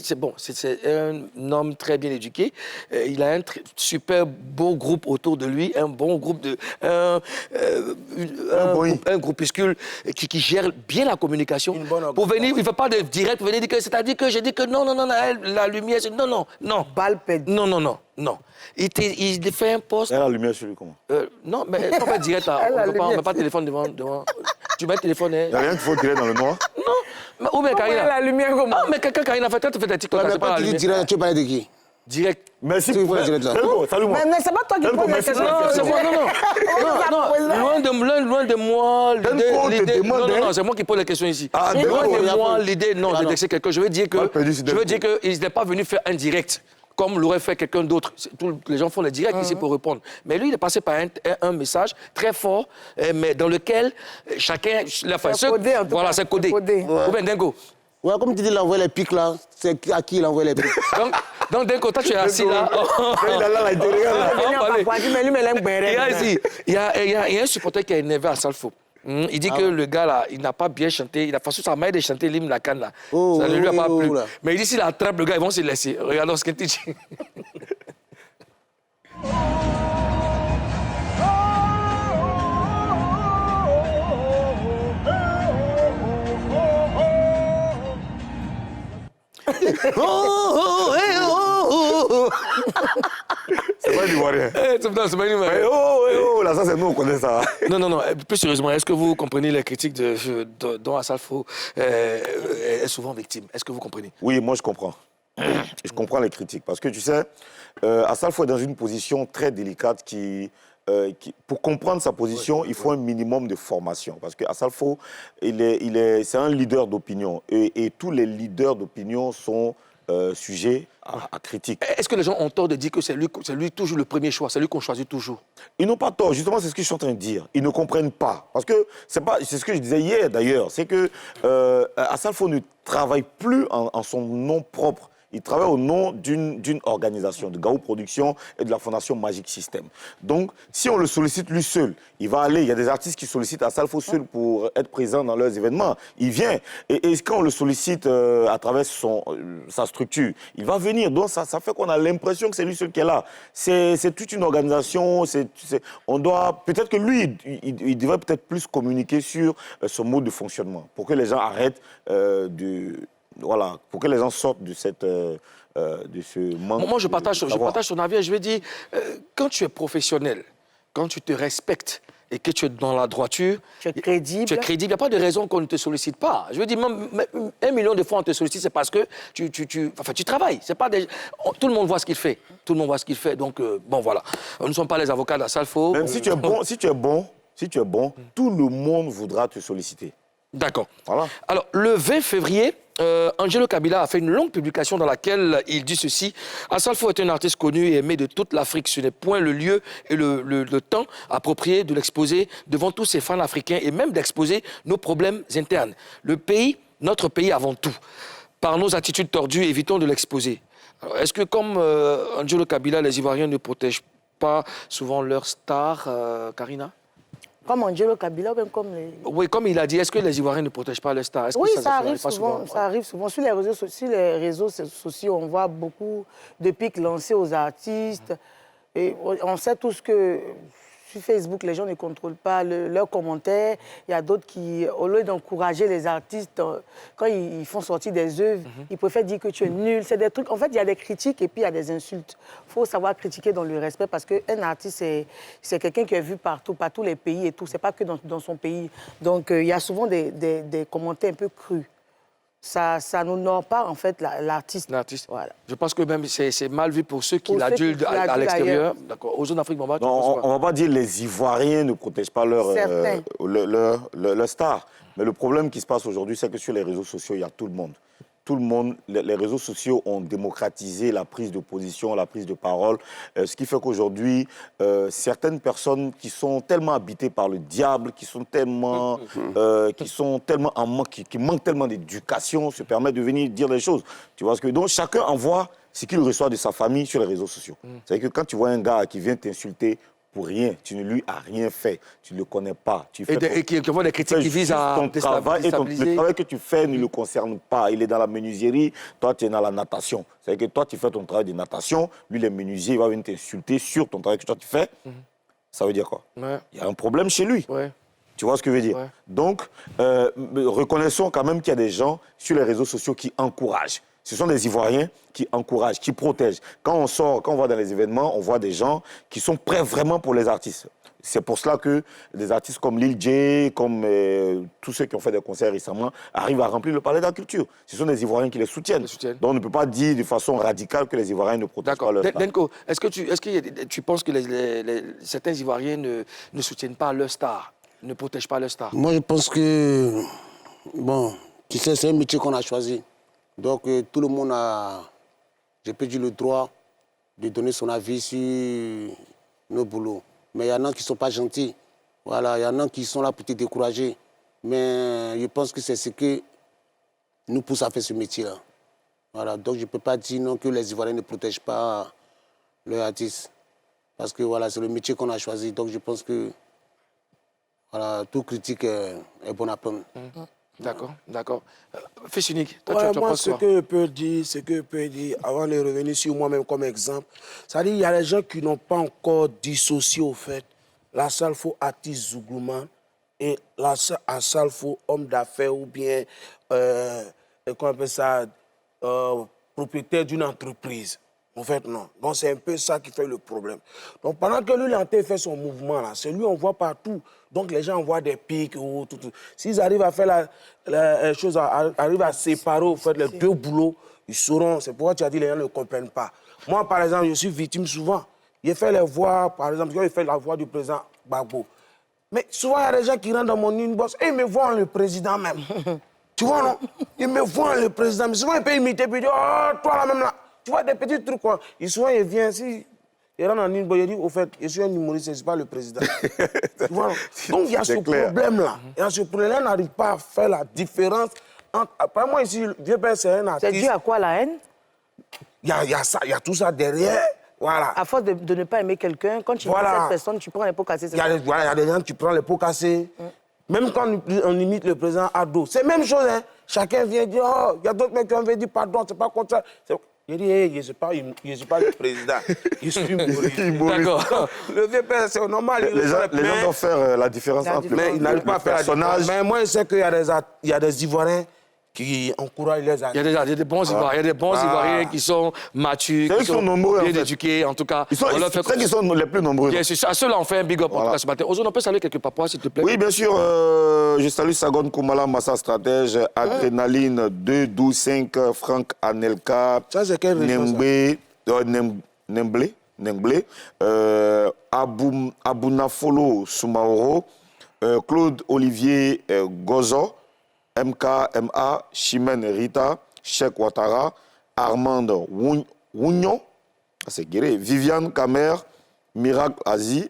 c'est bon, c'est un homme très bien éduqué. Il a un super beau groupe autour de lui, un bon groupe un groupuscule qui gère bien la communication. Pour venir, il ne fait pas de direct, pour venir dire que, c'est-à-dire que j'ai dit que non, la lumière, non. Balle perdue. Non. Il fait un poste. Et la lumière sur lui, comment? Non, mais on va direct là. On ne met pas de téléphone devant. Tu mets le téléphone. Il n'y a rien qu'il faut tirer dans le noir. Non. Mais où est Karina? La lumière comment? Ah, mais quelqu'un Karina fait des TikTok. Mais C'est pas quand la tu dis lumière. direct, tu veux parler de qui? Direct. Merci pour frère. Salut-moi. Mais c'est pas toi qui poses la question. Non, c'est moi, non. Loin de moi, l'idée. Non, c'est moi qui pose la question ici. Loin de moi, l'idée, non, de vexer quelqu'un. Je veux dire qu'il n'est pas venu faire un direct, comme l'aurait fait quelqu'un d'autre. Tous les gens font les directs ici pour répondre. Mais lui, il est passé par un message très fort, mais dans lequel chacun... Voilà, c'est codé. Ou bien Denko. Ouais, comme tu dis, il envoie les pics là, c'est à qui il envoie les pics? Donc Denko, toi, tu es assis là. Il y a un supporter qui est énervé à Salfo. Il dit que le gars là, il n'a pas bien chanté. Il a fait sa manière de chanter l'hymne la canne là. Ça ne lui a pas plu. Mais il dit s'il attrape le gars, ils vont se laisser. Regardons ce qu'il dit. C'est pas du Ivoirien. C'est pas du Ivoirien. Là, ça, c'est nous, on connaît ça. Non. Plus sérieusement, est-ce que vous comprenez les critiques dont Assalfo est souvent victime? Est-ce que vous comprenez? Oui, moi, je comprends. Je comprends les critiques. Parce que, tu sais, Assalfo est dans une position très délicate pour comprendre sa position, il faut un minimum de formation. Parce que Assalfo, c'est un leader d'opinion. Et tous les leaders d'opinion sont sujets à critique. Est-ce que les gens ont tort de dire que c'est lui toujours le premier choix, c'est lui qu'on choisit toujours? Ils n'ont pas tort. Justement, c'est ce que je suis en train de dire. Ils ne comprennent pas. Parce que c'est ce que je disais hier, d'ailleurs. C'est que Assalfo ne travaille plus en son nom propre. Il travaille au nom d'une organisation, de Gaou Productions et de la Fondation Magic System. Donc, si on le sollicite lui seul, il va aller. Il y a des artistes qui sollicitent Asalfo seul pour être présents dans leurs événements. Il vient. Et quand on le sollicite à travers sa structure, il va venir. Donc, ça fait qu'on a l'impression que c'est lui seul qui est là. C'est toute une organisation. On doit... Peut-être que lui, il devrait peut-être plus communiquer sur son mode de fonctionnement pour que les gens arrêtent voilà, pour que les gens sortent de ce manque. Moi, je partage ton avis et je vais dire, quand tu es professionnel, quand tu te respectes et que tu es dans la droiture... Tu es crédible. Tu es crédible. Il n'y a pas de raison qu'on ne te sollicite pas. Je veux dire, même 1 million de fois on te sollicite, c'est parce que tu travailles. C'est pas tout le monde voit ce qu'il fait. Tout le monde voit ce qu'il fait. Donc, bon, voilà. Nous ne sommes pas les avocats d'Asalfo. Même si tu es bon, tout le monde voudra te solliciter. D'accord. Voilà. Alors, le 20 février, Angelo Kabila a fait une longue publication dans laquelle il dit ceci. Asalfo est un artiste connu et aimé de toute l'Afrique. Ce n'est point le lieu et le temps approprié de l'exposer devant tous ses fans africains et même d'exposer nos problèmes internes. Notre pays avant tout. Par nos attitudes tordues, évitons de l'exposer. Est-ce que comme Angelo Kabila, les Ivoiriens ne protègent pas souvent leurs stars, Karina? Comme Angelo Kabila, même comme les... Oui, comme il a dit, est-ce que les Ivoiriens ne protègent pas leurs stars? Oui, ça arrive souvent. Ça arrive souvent. Sur les réseaux sociaux, on voit beaucoup de pics lancés aux artistes. Et on sait tous que sur Facebook, les gens ne contrôlent pas leurs commentaires. Il y a d'autres qui, au lieu d'encourager les artistes, quand ils font sortir des œuvres, ils préfèrent dire que tu es nul. C'est des trucs... En fait, il y a des critiques et puis il y a des insultes. Il faut savoir critiquer dans le respect parce qu'un artiste, c'est quelqu'un qui est vu partout, par tous les pays et tout. C'est pas que dans son pays. Donc, il y a souvent des commentaires un peu crus. Ça n'honore pas, en fait, l'artiste. Voilà. Je pense que même c'est mal vu pour ceux qui l'adulent à l'extérieur. D'accord. Aux zones d'Afrique, on ne va pas dire que les Ivoiriens ne protègent pas leur star. Mais le problème qui se passe aujourd'hui, c'est que sur les réseaux sociaux, il y a tout le monde. Tout le monde, les réseaux sociaux ont démocratisé la prise de position, la prise de parole, ce qui fait qu'aujourd'hui, certaines personnes qui sont tellement habitées par le diable, qui manquent tellement d'éducation, se permettent de venir dire des choses. Tu vois ce que... Donc chacun envoie ce qu'il reçoit de sa famille sur les réseaux sociaux. C'est-à-dire que quand tu vois un gars qui vient t'insulter pour rien, tu ne lui as rien fait, tu ne le connais pas. Et qui envoie des critiques qui visent à déstabiliser. Le travail que tu fais ne le concerne pas. Il est dans la menuiserie, toi tu es dans la natation. C'est-à-dire que toi tu fais ton travail de natation, lui les menuisiers, il va venir t'insulter sur ton travail que toi tu fais. Ça veut dire quoi? Il y a un problème chez lui. Tu vois ce que je veux dire? Donc, reconnaissons quand même qu'il y a des gens sur les réseaux sociaux qui encouragent. Ce sont des Ivoiriens qui encouragent, qui protègent. Quand on va dans les événements, on voit des gens qui sont prêts vraiment pour les artistes. C'est pour cela que des artistes comme Lil J, comme tous ceux qui ont fait des concerts récemment, arrivent à remplir le palais de la culture. Ce sont des Ivoiriens qui les soutiennent. Donc on ne peut pas dire de façon radicale que les Ivoiriens ne protègent pas leur stars. Denko, est-ce que tu penses que certains Ivoiriens ne soutiennent pas leur star, ne protègent pas leur star? Moi, je pense que, bon, tu sais, c'est un métier qu'on a choisi. Donc, tout le monde a, je peux dire, le droit de donner son avis sur nos boulots. Mais il y en a qui ne sont pas gentils. Voilà, il y en a qui sont là pour te décourager. Mais je pense que c'est ce qui nous pousse à faire ce métier-là. Voilà, donc je ne peux pas dire non que les Ivoiriens ne protègent pas leurs artistes. Parce que voilà, c'est le métier qu'on a choisi. Donc je pense que voilà, toute critique est bonne à prendre. D'accord. Fils unique, moi, ce que je peux dire, avant de revenir sur moi-même comme exemple, c'est-à-dire qu'il y a des gens qui n'ont pas encore dissocié au fait l'Asalfo artiste Zouglouman et l'Asalfo homme d'affaires ou bien, qu'on appelle ça, propriétaire d'une entreprise. En fait, non. Donc, c'est un peu ça qui fait le problème. Donc, pendant que lui, il est en train de faire son mouvement, là, c'est lui, on voit partout. Donc, les gens envoient des pics. Tout. S'ils arrivent à faire la chose, arrivent à séparer, au fait, les deux boulots, ils sauront. C'est pourquoi tu as dit que les gens ne comprennent pas. Moi, par exemple, je suis victime souvent. J'ai fait les voix, par exemple, j'ai fait la voix du président Gbagbo. Mais souvent, il y a des gens qui rentrent dans mon inbox et ils me voient le président même. Tu vois, non? Ils me voient le président. Mais souvent, ils peuvent imiter puis dire, oh, toi là même là. Tu vois, des petits trucs, quoi. Souvent, il vient ici, il rentre en ligne, il dit, au fait, je suis un humoriste, je ne suis pas le président. Tu vois, donc, il y a ce problème-là. Il y a ce problème-là, on n'arrive pas à faire la différence entre... Après moi, ici, vieux père, c'est un artiste. C'est dû à quoi, la haine? Il y a ça, il y a tout ça derrière. Voilà. À force de ne pas aimer quelqu'un, quand tu Voilà. aimes cette personne, tu prends les pots cassés. Il y a des gens qui prennent les pots cassés. Même quand on imite le président Ado, c'est la même chose. Hein. Chacun vient dire, oh, il y a d'autres mecs qui ont dit pardon, c'est pas comme ça. Je dis, hey, je ne suis pas le président, je suis Maurice. D'accord. Le vieux père, c'est normal. Les gens doivent faire la différence entre Mais ils n'arrivent pas à faire la personnage. différence. Mais moi, je sais qu'il y a des Ivoiriens qui encouragent les Il y a des bons Ivoiriens, il y a des bons Ivoiriens qui sont matures, C'est eux qui sont nombreux, bien en fait. éduqués, en tout cas. C'est ceux qui sont les plus nombreux. Bien sûr, à ceux-là, on fait un big up en Voilà. tout cas ce matin. Ozone, on peut saluer quelques papois, s'il te plaît? Oui, bien sûr. Je salue Sagon Koumala, Massa Stratège, Adrénaline 2, 12, 5, Franck Anelka, Ça, c'est quelle région, ça? Nemblé, Abounafolo Soumaoro, Claude Olivier Gozo, MKMA, Chimène Rita, Cheikh Ouattara, Armand Wougnon, c'est guéri, Viviane Kamer, Miracle Azi,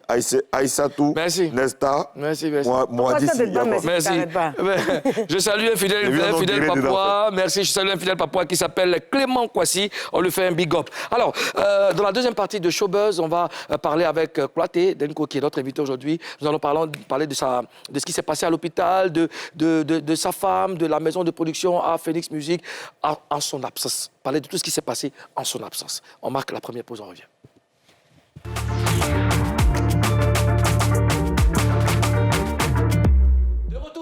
Aïssatou, Merci. Nesta, Merci, merci. Moadi Pourquoi ça te donne, Siyama. merci. Merci. T'arrêtes pas. Je salue un Les fidèle vieux ont tiré dedans, papois. Merci, je salue un fidèle papois qui s'appelle Clément Kwasi. On lui fait un big up. Alors, dans la deuxième partie de Showbuzz, on va parler avec Kouaté Denko, qui est notre invité aujourd'hui. Nous allons parler de ce qui s'est passé à l'hôpital, de sa femme, de la maison de production à Phoenix Music, en son absence. Parler de tout ce qui s'est passé en son absence. On marque la première pause, on revient.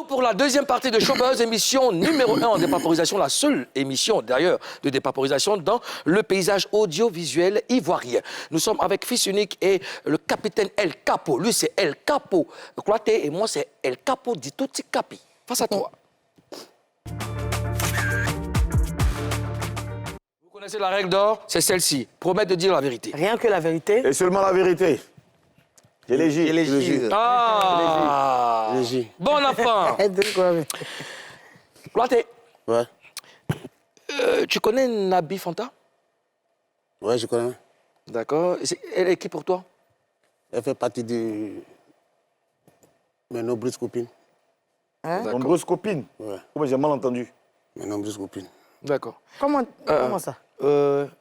Pour la deuxième partie de Showbuzz, émission numéro 1 en dépaporisation, la seule émission d'ailleurs de dépaporisation dans le paysage audiovisuel ivoirien. Nous sommes avec Fils Unique et le capitaine El Capo. Lui, c'est El Capo Kouaté et moi, c'est El Capo di Tutti Capi. Face à toi. Vous connaissez la règle d'or, c'est celle-ci. Promettre de dire la vérité. Rien que la vérité. Et seulement la vérité. J'ai les J. Ah Léger. Bon enfant Kouaté, Ouais. tu connais Nabi Fanta? Ouais, je connais. D'accord. Elle est qui pour toi? Elle fait partie de mes nombreuses copines. Nombreuses copines. Ouais, Oh, mais j'ai mal entendu. mes nombreuses copines. D'accord. Comment ça?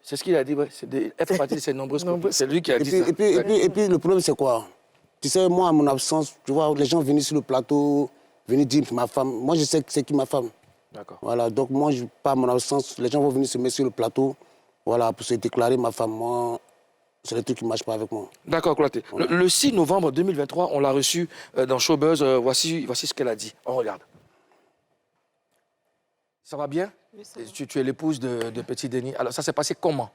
C'est ce qu'il a dit, ouais. Elle fait partie de ses nombreuses copines. C'est lui qui a dit ça. Et puis le problème, c'est quoi? Tu sais, moi, à mon absence, tu vois, les gens venaient sur le plateau, venaient dire ma femme. Moi, je sais c'est qui ma femme. D'accord. Voilà, donc moi, pas à mon absence, les gens vont venir se mettre sur le plateau, voilà, pour se déclarer ma femme. Moi, c'est le truc qui ne marche pas avec moi. D'accord, Kouaté. Le 6 novembre 2023, on l'a reçu dans Showbuzz. Voici ce qu'elle a dit. On regarde. Ça va bien? Oui, ça va. Tu es l'épouse de Petit Denis. Alors, ça s'est passé comment?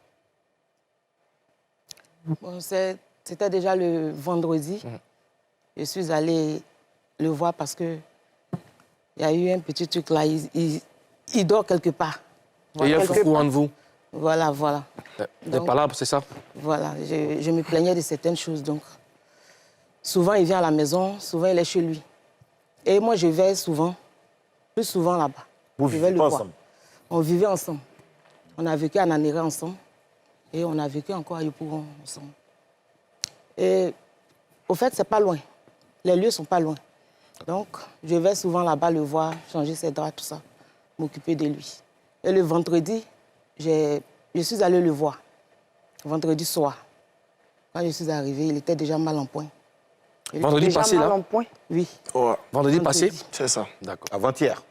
Bon, c'était déjà le vendredi. Je suis allée le voir parce que il y a eu un petit truc là. Il dort quelque part. Et il y a un Quelque foufou part. entre vous. Voilà. Des Donc, palabres, c'est ça? Voilà, je me plaignais de certaines choses. Donc, souvent, il vient à la maison, souvent, il est chez lui. Et moi, je vais souvent, plus souvent là-bas. Vous Je vais vivez le pas voir. ensemble? On vivait ensemble. On a vécu à Nanéré ensemble. Et on a vécu encore à Yopougon ensemble. Et au fait, c'est pas loin. Les lieux sont pas loin. Donc, je vais souvent là-bas le voir, changer ses draps, tout ça, m'occuper de lui. Et le vendredi, je suis allée le voir. Vendredi soir. Quand je suis arrivée, il était déjà mal en point. Il était Vendredi déjà passé, mal là? en point. Oui. Ouais, Vendredi passé? c'est ça. D'accord. Avant-hier.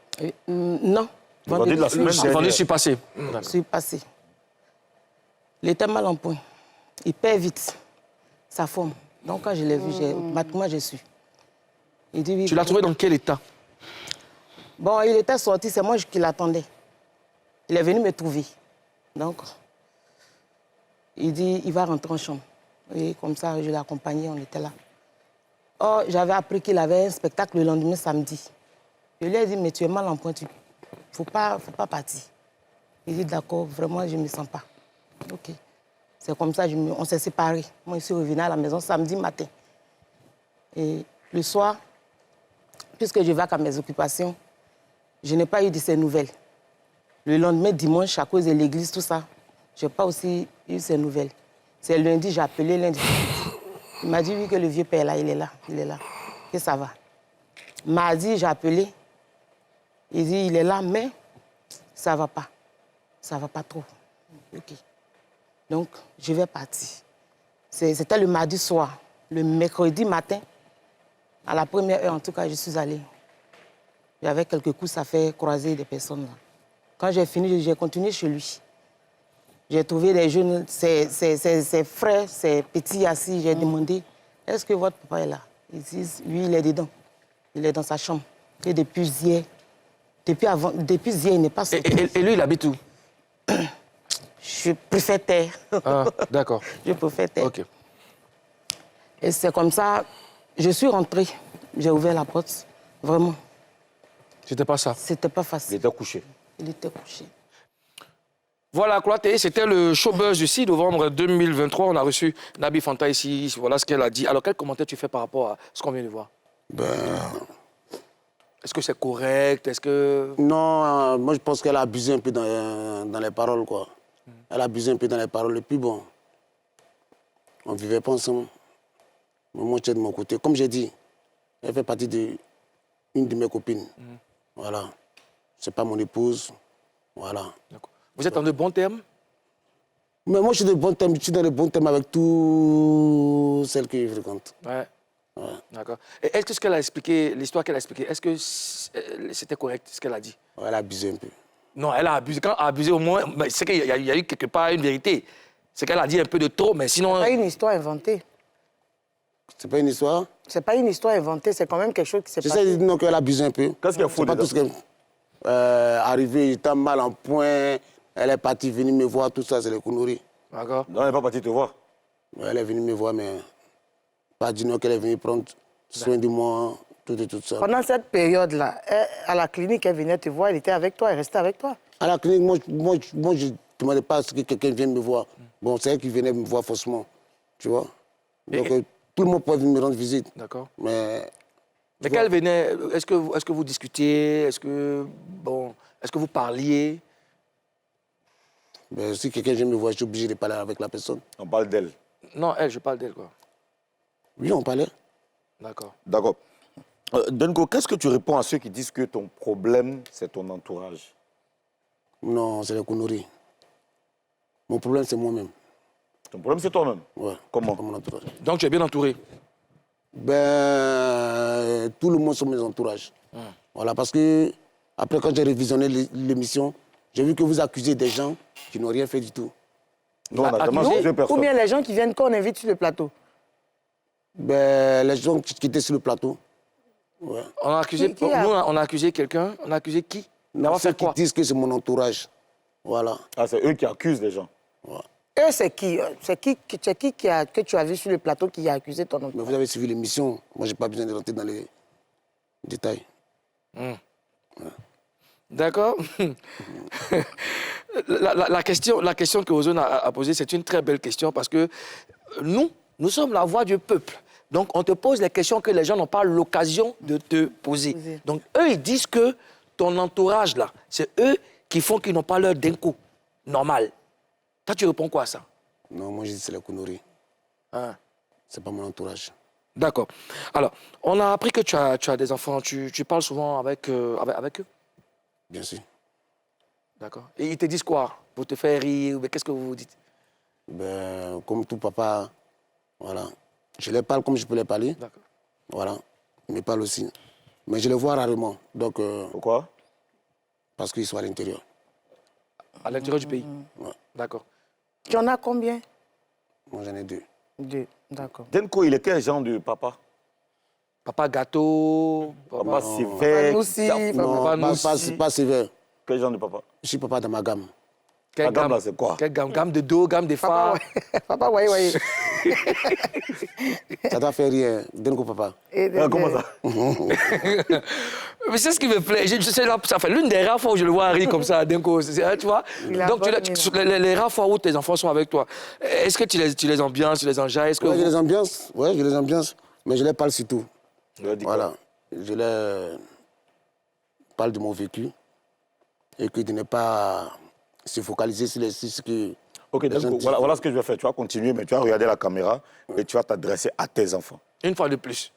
Non. Vendredi de la semaine dernière. Vendredi, je suis passé. Je suis passée. Il était mal en point. Il perd vite sa forme. Donc, quand je l'ai vu, moi, je suis. Il dit, oui, Tu l'as trouvé dans quel état? Bon, il était sorti, c'est moi qui l'attendais. Il est venu me trouver. Donc, il dit, il va rentrer en chambre. Et comme ça, je l'ai accompagné, on était là. Oh, j'avais appris qu'il avait un spectacle le lendemain, samedi. Je lui ai dit, mais tu es mal en point, il ne faut pas partir. Il dit, d'accord, vraiment, je ne me sens pas. OK. C'est comme ça, on s'est séparés. Moi, je suis revenue à la maison samedi matin. Et le soir, puisque je vais à mes occupations, je n'ai pas eu de ces nouvelles. Le lendemain, dimanche, à cause de l'église, tout ça, je n'ai pas aussi eu ces nouvelles. C'est lundi, j'ai appelé lundi. Il m'a dit, oui, que le vieux père, là, il est là, que ça va. Mardi, j'ai appelé. Il dit, il est là, mais ça ne va pas. Ça ne va pas trop. OK. Donc, je vais partir. C'était le mardi soir. Le mercredi matin, à la première heure, en tout cas, je suis allée. J'avais quelques coups, ça fait croiser des personnes. Là. Quand j'ai fini, j'ai continué chez lui. J'ai trouvé des jeunes, ses frères, ses petits assis. J'ai demandé, est-ce que votre papa est là? Ils disent, oui, il est dedans. Il est dans sa chambre. Et depuis hier, il n'est pas sorti. Et lui, il habite où? Je préfère taire. Ah, d'accord. Je préfère taire. OK. Et c'est comme ça, je suis rentrée. J'ai ouvert la porte. Vraiment, C'était pas ça. c'était pas Il facile. était couché. Il était couché. Voilà, Cloaté, c'était le showbuzz du 6 novembre 2023. On a reçu Naby Fanta ici. Voilà ce qu'elle a dit. Alors, quel commentaire tu fais par rapport à ce qu'on vient de voir? Est-ce que c'est correct? Est-ce que... Non, moi je pense qu'elle a abusé un peu dans les paroles, quoi. Elle a abusé un peu dans les paroles. Et puis bon, on ne vivait pas ensemble. Mais moi, j'étais de mon côté. Comme j'ai dit, elle fait partie d'une de mes copines. Voilà. C'est pas mon épouse. Voilà. Vous êtes en de bons termes? Mais moi, je suis, je suis dans de bons termes avec toutes celles que je fréquente. Ouais. D'accord. Et est-ce que ce qu'elle a expliqué, l'histoire qu'elle a expliquée, est-ce que c'était correct, ce qu'elle a dit? Ouais, elle a abusé un peu. Non, elle a abusé. Quand elle a abusé, au moins, c'est qu'il y a eu quelque part une vérité. C'est qu'elle a dit un peu de trop, mais sinon... C'est pas une histoire inventée. C'est pas une histoire? C'est pas une histoire inventée, c'est quand même quelque chose qui s'est J'essaie passé. de dire non, qu'elle a abusé un peu. Qu'est-ce qu'il y a faux C'est pas dedans? tout ce qu'elle... Arrivé, il était mal en point, elle est partie venir me voir, tout ça, c'est les conneries. D'accord. Non, elle n'est pas partie te voir. Elle est venue me voir, mais pas dire non qu'elle est venue prendre soin de moi, tout et tout ça. Pendant cette période-là, à la clinique, elle venait te voir, elle était avec toi, elle restait avec toi. À la clinique, moi je ne demandais pas à ce que quelqu'un vienne me voir. Bon, c'est elle qui venait me voir forcément, tu vois. Donc, tout le monde pouvait venir me rendre visite. D'accord. Mais qu'elle venait, est-ce que vous discutiez? Est-ce que vous parliez? ben, si quelqu'un vient me voir, je suis obligé de parler avec la personne. On parle d'elle. Non, elle, je parle d'elle, quoi. Oui, on parlait. D'accord. D'accord. Denko, qu'est-ce que tu réponds à ceux qui disent que ton problème, c'est ton entourage? Non, c'est les conneries. Mon problème, c'est moi-même. Ton problème, c'est toi-même? Ouais. Comment? Mon entourage. Donc, tu es bien entouré? Ben, tout le monde sont mes entourages. Voilà, parce que après, quand j'ai révisionné l'émission, j'ai vu que vous accusez des gens qui n'ont rien fait du tout. Non, on n'a jamais Nous, accusé personne. ou bien les gens qui viennent qu'on invite sur le plateau. Ben, les gens qui étaient sur le plateau. Ouais. On a accusé, Qui a- nous, on a accusé quelqu'un. On a accusé qui? D'avoir Ceux fait quoi? qui disent que c'est mon entourage. Voilà. Ah, c'est eux qui accusent les gens. Eux, c'est qui? Que tu as vu sur le plateau qui a accusé ton oncle? Mais vous avez suivi l'émission. Moi, je n'ai pas besoin de rentrer dans les détails. D'accord. la question que Ozone a posée, c'est une très belle question parce que nous sommes la voix du peuple. Donc, on te pose les questions que les gens n'ont pas l'occasion de te poser. Donc, eux, ils disent que ton entourage, là, c'est eux qui font qu'ils n'ont pas leur dinko normal. Toi, tu réponds quoi à ça? Non, moi, je dis c'est la connerie. Hein? C'est pas mon entourage. D'accord. Alors, on a appris que tu as des enfants. Tu parles souvent avec eux? Bien sûr. D'accord. Et ils te disent quoi? Pour te faire rire? Mais qu'est-ce que vous vous dites? Ben, comme tout papa, voilà. Je les parle comme je peux les parler. D'accord. Voilà. Ils me parlent aussi. Mais je les vois rarement. Donc, Pourquoi? parce qu'ils sont à l'intérieur. À l'intérieur du pays? Ouais. D'accord. Tu en as combien? Moi, j'en ai deux. Deux, d'accord. Denko, il est quel genre de papa? Papa gâteau? Papa sévère. Aussi, Non, Papa pas sévère. Quel genre de papa? Je suis papa dans ma gamme. Quelle La gamme, là, c'est quoi? Quelle gamme? Gamme de dos, gamme de phare? Papa, ouais. Ça t'a fait rire, Denko papa. Comment ça? Mais c'est ce qui me plaît. Ça fait l'une des rares fois où je le vois rire comme ça, d'un coup. Tu vois? Il a Donc, bonne les rares fois où tes enfants sont avec toi, est-ce que tu les ambiances, tu les enjailles? Ouais, je les ambiance. Ouais, je les ambiance. Mais je les parle surtout. Voilà. Je leur parle de mon vécu et que de ne pas se focaliser sur ce que... Ok, Denko, voilà ce que je vais faire. Tu vas continuer, mais tu vas regarder la caméra et tu vas t'adresser à tes enfants. Une fois de plus.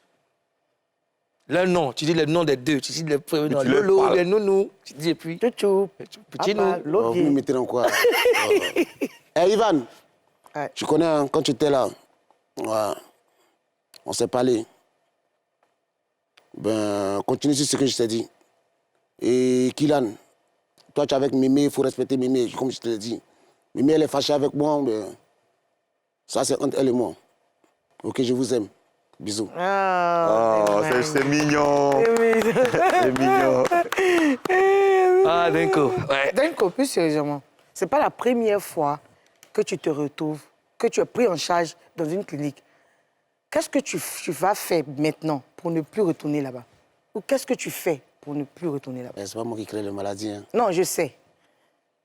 Le nom, tu dis le nom des deux. Tu dis les prénoms. tu leur Lolo, parles. les nounous. Tu dis et puis. Chouchou, Petit papa, nous. Vous me Lobby. mettez dans quoi? Ivan, Ouais. Tu connais, hein, quand tu étais là, ouais, on s'est parlé. Ben, continue sur ce que je t'ai dit. Et Kylian, toi, tu es avec Mémé, il faut respecter Mémé, comme je te l'ai dit. Mémé, elle est fâchée avec moi, ben, ça, c'est entre elle et moi. Ok, je vous aime. Bisous. Oh, c'est mignon. C'est mignon. Ah, Denko. Ouais. Denko, plus sérieusement, c'est pas la première fois que tu te retrouves, que tu es pris en charge dans une clinique. Qu'est-ce que tu vas faire maintenant pour ne plus retourner là-bas? Ou qu'est-ce que tu fais pour ne plus retourner là-bas? C'est pas moi qui crée les maladies. Hein. Non, je sais.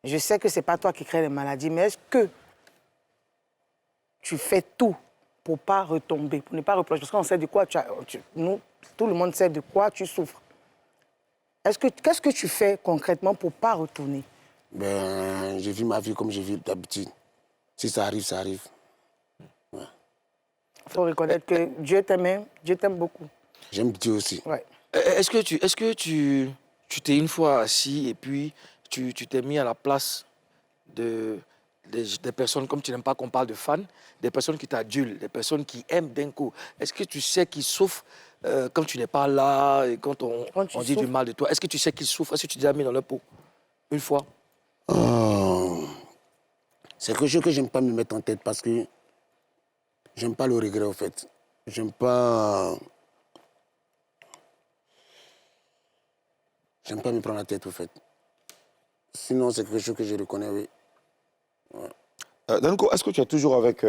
Je sais que c'est pas toi qui crée les maladies, mais est-ce que tu fais tout pour ne pas retomber, pour ne pas replonger? Parce qu'on sait de quoi nous, tout le monde sait de quoi tu souffres. Qu'est-ce que tu fais concrètement pour ne pas retourner? Ben, je vis ma vie comme je vis d'habitude. Si ça arrive, ça arrive. Ouais. Il faut reconnaître que Dieu t'aime beaucoup. J'aime Dieu aussi. Ouais. Est-ce que tu t'es une fois assis et puis tu t'es mis à la place des personnes, comme tu n'aimes pas qu'on parle de fans, des personnes qui t'adulent, des personnes qui aiment Denko? Est-ce que tu sais qu'ils souffrent quand tu n'es pas là et quand on dit du mal de toi? Est-ce que tu sais qu'ils souffrent? Est-ce que tu t'es mis dans leur peau une fois? C'est quelque chose que j'aime pas me mettre en tête parce que j'aime pas le regret, en fait. J'aime pas me prendre la tête, en fait. Sinon, c'est quelque chose que je reconnais, oui. Ouais. Denko, est-ce que tu es toujours avec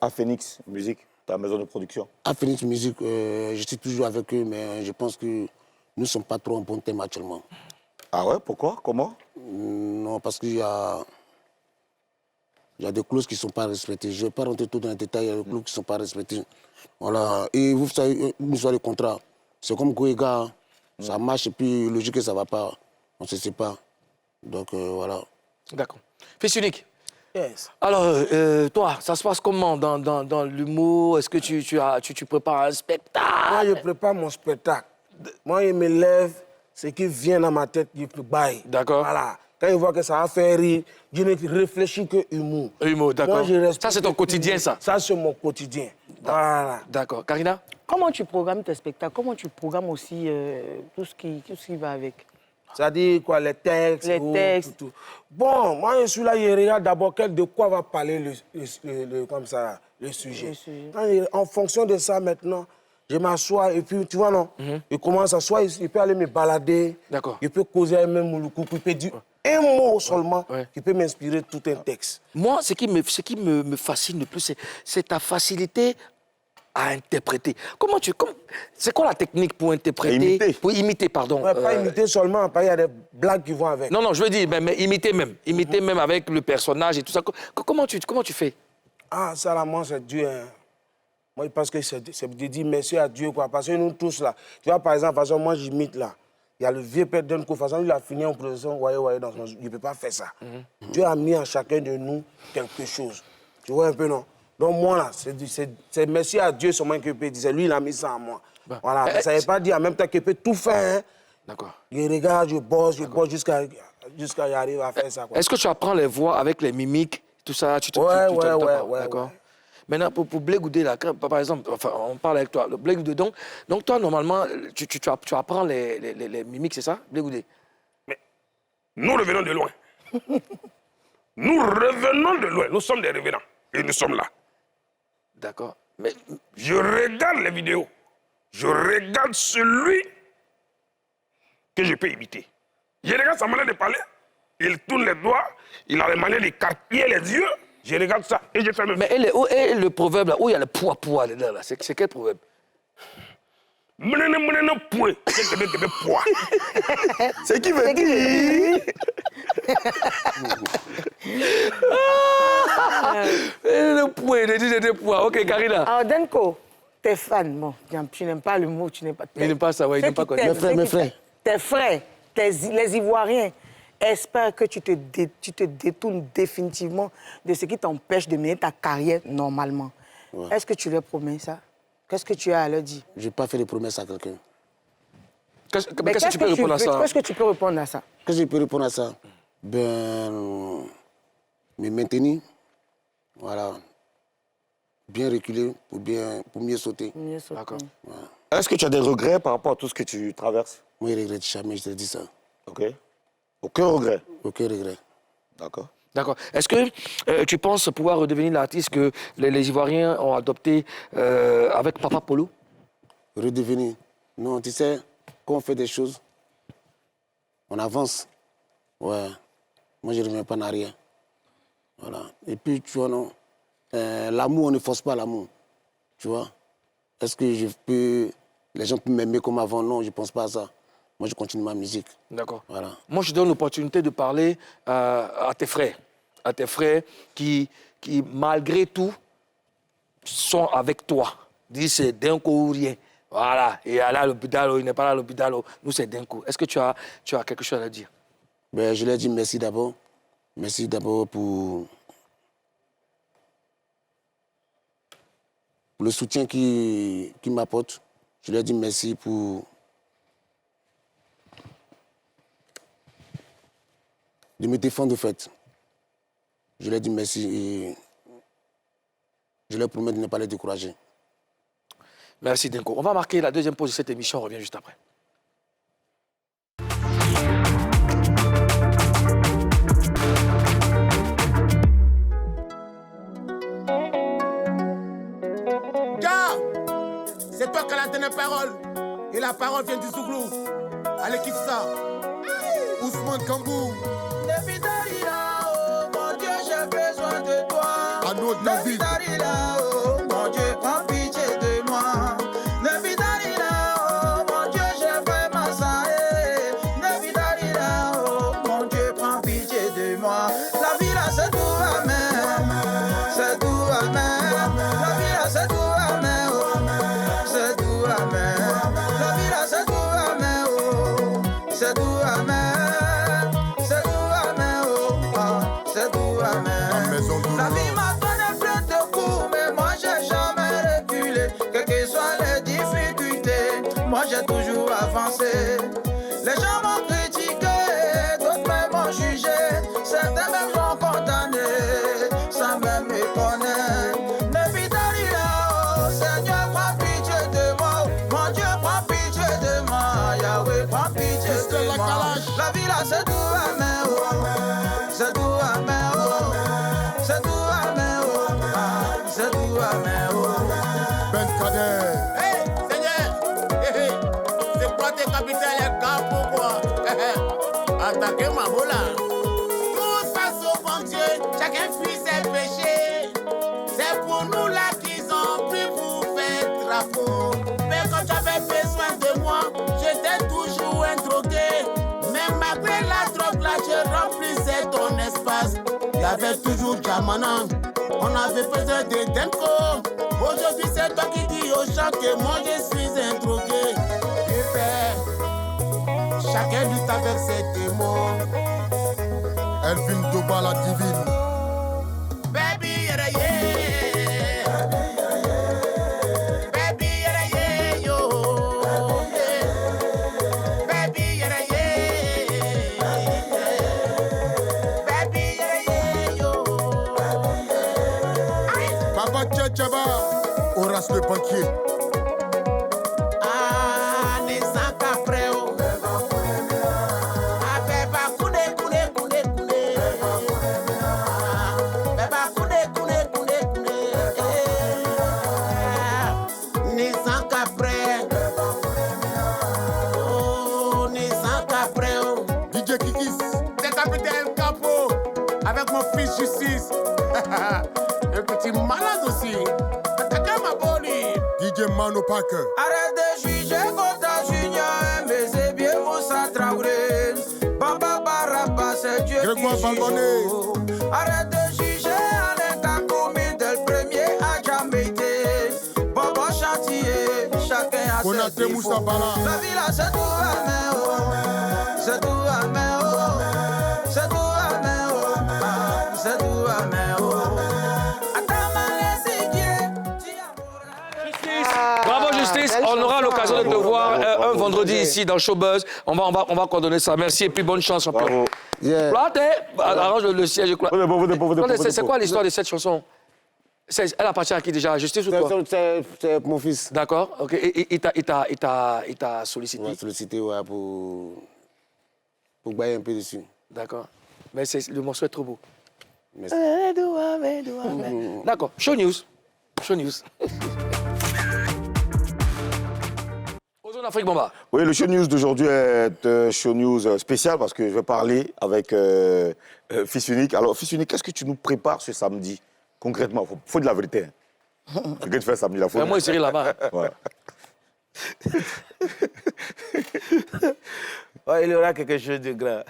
Aphénix Musique, ta maison de production? Aphénix Musique, je suis toujours avec eux, mais je pense que nous ne sommes pas trop en bon terme actuellement. Ah ouais, pourquoi? Comment? Non, parce qu'il y a des clauses qui ne sont pas respectées. Je ne vais pas rentrer tout dans les détails, il y a des clauses qui ne sont pas respectées. Voilà. Et vous savez, une histoire de contrat, c'est comme Goïga, ça marche et puis logique que ça ne va pas, on ne se sépare. Donc voilà. D'accord. Fils unique. Yes. Alors, toi, ça se passe comment dans l'humour? Est-ce que tu prépares un spectacle? Moi, je prépare mon spectacle. Moi, il me lève, ce qui vient dans ma tête, je peux bailler. D'accord. Voilà. Quand il voit que ça va faire rire, je ne réfléchis que humour. Humour, d'accord. Moi, je respecte Ça, c'est ton quotidien, ça? Ça, c'est mon quotidien. Voilà. D'accord. Karina? Comment tu programmes tes spectacles? Comment tu programmes aussi tout ce qui va avec? C'est-à-dire quoi, les textes? Les textes. Tout. Bon, moi, je suis là, je regarde d'abord de quoi va parler le sujet. En fonction de ça, maintenant, je m'assois et puis, tu vois, non, je commence à s'asseoir, il peut aller me balader. D'accord. Il peut causer avec même Mouloukou, il peut dire un mot seulement qui peut m'inspirer tout un texte. Moi, ce qui me fascine le plus, c'est ta facilité à interpréter. C'est quoi la technique pour interpréter? Imiter. Pour imiter, pardon. Ouais, pas imiter seulement, il y a des blagues qui vont avec. Non, je veux dire, mais imiter même. Imiter même avec le personnage et tout ça. Comment tu fais? Ah, ça là, moi, c'est Dieu. Hein. Moi, je pense que c'est de dire merci à Dieu, quoi. Parce que nous tous, là, tu vois, par exemple, moi, j'imite, là. Il y a le vieux père Denko, il a fini en production, voyez, dans son... Il ne peut pas faire ça. Dieu a mis en chacun de nous quelque chose. Tu vois un peu, non? Donc, moi, là, c'est merci à Dieu seulement que je peux dire. C'est lui, il a mis ça en moi. Ben, Voilà. Ça ne veut pas dire en même temps qu'il peut tout faire. Hein. D'accord. Je regarde, je bosse jusqu'à y arriver à faire ça. Quoi. Est-ce que tu apprends les voix avec les mimiques, tout ça? Ouais. D'accord. Maintenant, pour Blé Goudé, là, par exemple, enfin, on parle avec toi, Blé Goudé, donc toi, normalement, tu apprends les mimiques, c'est ça, Blé Goudé? Mais nous revenons de loin. Nous revenons de loin. Nous sommes des revenants. Et nous sommes là. D'accord. Mais Je regarde les vidéos. Je regarde celui que je peux imiter. Je regarde sa manière de parler. Il tourne les doigts. Il a la manière d'écarter les yeux. Je regarde ça et je fais le... Mais où est le proverbe, là, où il y a le poids dedans, là? C'est quel proverbe? Menene poué. C'est poids. C'est qui veut dire? Le poids. Ok, Karina. Alors, Denko, tes fans, bon, tu n'aimes pas le mot, tu n'aimes pas... Il n'aime pas ça, ouais, il n'aime pas quoi. Mes frères. Tes frères, les Ivoiriens, espèrent que tu te détournes définitivement de ce qui t'empêche de mener ta carrière normalement. Ouais. Est-ce que tu leur promets ça? Qu'est-ce que tu as à leur dire? Je n'ai pas fait de promesses à quelqu'un. Qu'est-ce que tu peux répondre à ça? Qu'est-ce que tu peux répondre à ça? Qu'est-ce que je peux répondre à ça? Ben, me maintenir, voilà, bien reculer pour mieux sauter. Mieux sauter. D'accord. Est-ce que tu as des regrets par rapport à tout ce que tu traverses? Moi, je ne regrette jamais, je te dis ça. Ok. Aucun regret? Aucun regret. D'accord. D'accord. Est-ce que tu penses pouvoir redevenir l'artiste que les Ivoiriens ont adopté avec Papa Polo? Redevenir. Non, tu sais, quand on fait des choses, on avance. Ouais. Moi, je ne reviens pas en arrière. Voilà. Et puis, tu vois, non. L'amour, on ne force pas l'amour. Tu vois. Est-ce que les gens peuvent m'aimer comme avant? Non, je ne pense pas à ça. Moi, je continue ma musique. D'accord. Voilà. Moi, je donne l'opportunité de parler à tes frères. À tes frères qui, malgré tout, sont avec toi. Dis, c'est Denko ou rien. Voilà. Et là, l'hôpital, il n'est pas là, l'hôpital. Nous, c'est Denko. Est-ce que tu as quelque chose à dire? Ben, je leur dis merci d'abord. Merci d'abord pour le soutien qu'ils m'apportent. Je leur dis merci pour de me défendre, au fait. Je leur dis merci et je leur promets de ne pas les décourager. Merci, Denko. On va marquer la deuxième pause de cette émission. On revient juste après. C'est toi qui as la parole. Et la parole vient du Zouglou. Allez, kiffe ça. Ousmane Kambou. Oh mon Dieu, j'ai besoin de toi. Anneau David. Oh mon Dieu, prends pitié de moi. Oh mon Dieu, j'ai vraiment ça. Oh mon Dieu, prends pitié de moi. La vie là, c'est tout amen. C'est tout amen. La vie là, c'est tout amen. C'est tout amen. La vie là, c'est tout amen. C'est tout amen. C'est tout amen. C'est tout amen. La vie m'a donné plein de coups, mais moi j'ai jamais reculé. Quelles que soient les difficultés, moi j'ai toujours avancé. Les gens m'ont critiqué, d'autres même m'ont jugé. Certains même m'ont condamné, sans même me connaître. Seigneur, prends pitié de moi. Mon Dieu, prends pitié de moi. Yahweh, prends pitié de moi. La vie là, c'est tout amen. C'est tout amen. C'est tout amen. C'est tout amen. Ben Kader. Hey, Seigneur. C'est quoi tes capitaines, les gars, pourquoi? Attaquez ma bola. Tout ça sauf en Dieu. Chacun fuit ses péchés. C'est pour nous là qu'ils ont pris pour faire drapeau. Mais quand tu avais besoin de moi, j'étais toujours un drogué. Même malgré la drogue là, je remplissais ton espace. Il y avait toujours Jamana. On avait besoin de Denko. Aujourd'hui, c'est toi qui dis aux gens que moi je suis un drogué. Et père, chacun lutte avec ses démons. Elvin Doba la divine. Baby, yeah, yeah. Baby, yeah, yeah, yo. Baby, yeah, yeah. Baby, yeah, yeah, yo. Papa Tchatchaba, Horace le banquier. Ah, les sacs après, oh. Ah, beba, koune, koune, koune, koune. Beba, koune, koune, koune, koune. Les sacs après. Oh, les sacs après, oh. DJ Kikis, c'est capitaine Capo. Avec mon fils Justice. Un petit malade aussi. Attaquez ma boli. DJ Mano Parker. Arrête de juger Gota Junior, mais c'est bien Moussa Traoré. Baba Baraba, c'est Dieu Grégoire qui Balboné. joue. Arrête de juger Alain Kakoumi, dès le premier à jamais été. Bobo Chantier, chacun a Konaté ses défauts. Moussa Bala. La vie là, c'est tout amen, oh. C'est tout amen, oh. C'est tout amen, oh. C'est tout amen, oh. Bravo Justice, on aura l'occasion de te voir un vendredi ici dans Showbuzz. On va coordonner ça. Merci et puis bonne chance, champion. Bravo. Yeah. Là, arrange le siège. Venez, C'est quoi l'histoire de cette chanson? Elle appartient à qui déjà? Justice ou quoi? C'est mon fils. D'accord, ok. Et il t'a sollicité? Il m'a sollicité ouais, pour bailler un peu dessus. D'accord. Mais le morceau est trop beau. Merci. D'accord. Show news. Show news. Ozone Afrique Bamba. Oui, le show news d'aujourd'hui est un show news spécial parce que je vais parler avec Fils Unique. Alors, Fils Unique, qu'est-ce que tu nous prépares ce samedi? Concrètement, il faut de la vérité. Ce que tu fais samedi, la faute. Moi, Cyril là-bas. Ouais. Ouais, il y aura quelque chose de grand.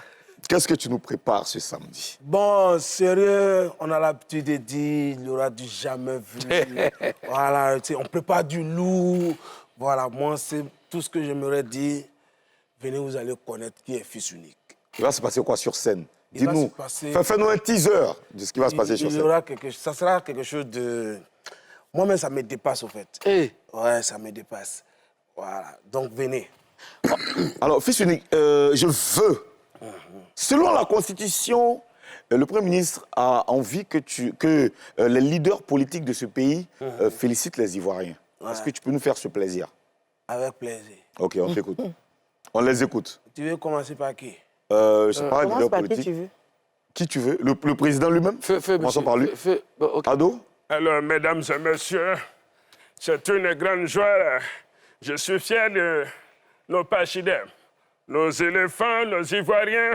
Qu'est-ce que tu nous prépares ce samedi? Bon, sérieux, on a l'habitude de dire, il y aura du jamais vu. Voilà, tu sais, on prépare du lourd. Voilà, moi, c'est tout ce que j'aimerais dire. Venez, vous allez connaître qui est Fils Unique. Il va se passer quoi sur scène? Dis-nous, passer... fais-nous un teaser de ce qui va se passer sur scène. Ça sera quelque chose de... Moi-même, ça me dépasse, au fait. Hey. Ouais, ça me dépasse. Voilà, donc venez. Alors, Fils Unique, je veux... Selon la Constitution, le Premier ministre a envie que les leaders politiques de ce pays félicitent les Ivoiriens. Ouais. Est-ce que tu peux nous faire ce plaisir? Avec plaisir. Ok, on t'écoute. On les écoute. Tu veux commencer par qui? Je ne sais pas, Commence leader par politique. qui tu veux. Qui tu veux? Le président lui-même? Commençons par lui. Okay. Ado? Alors, mesdames et messieurs, c'est une grande joie. Je suis fier de nos pachidèmes, nos éléphants, nos Ivoiriens.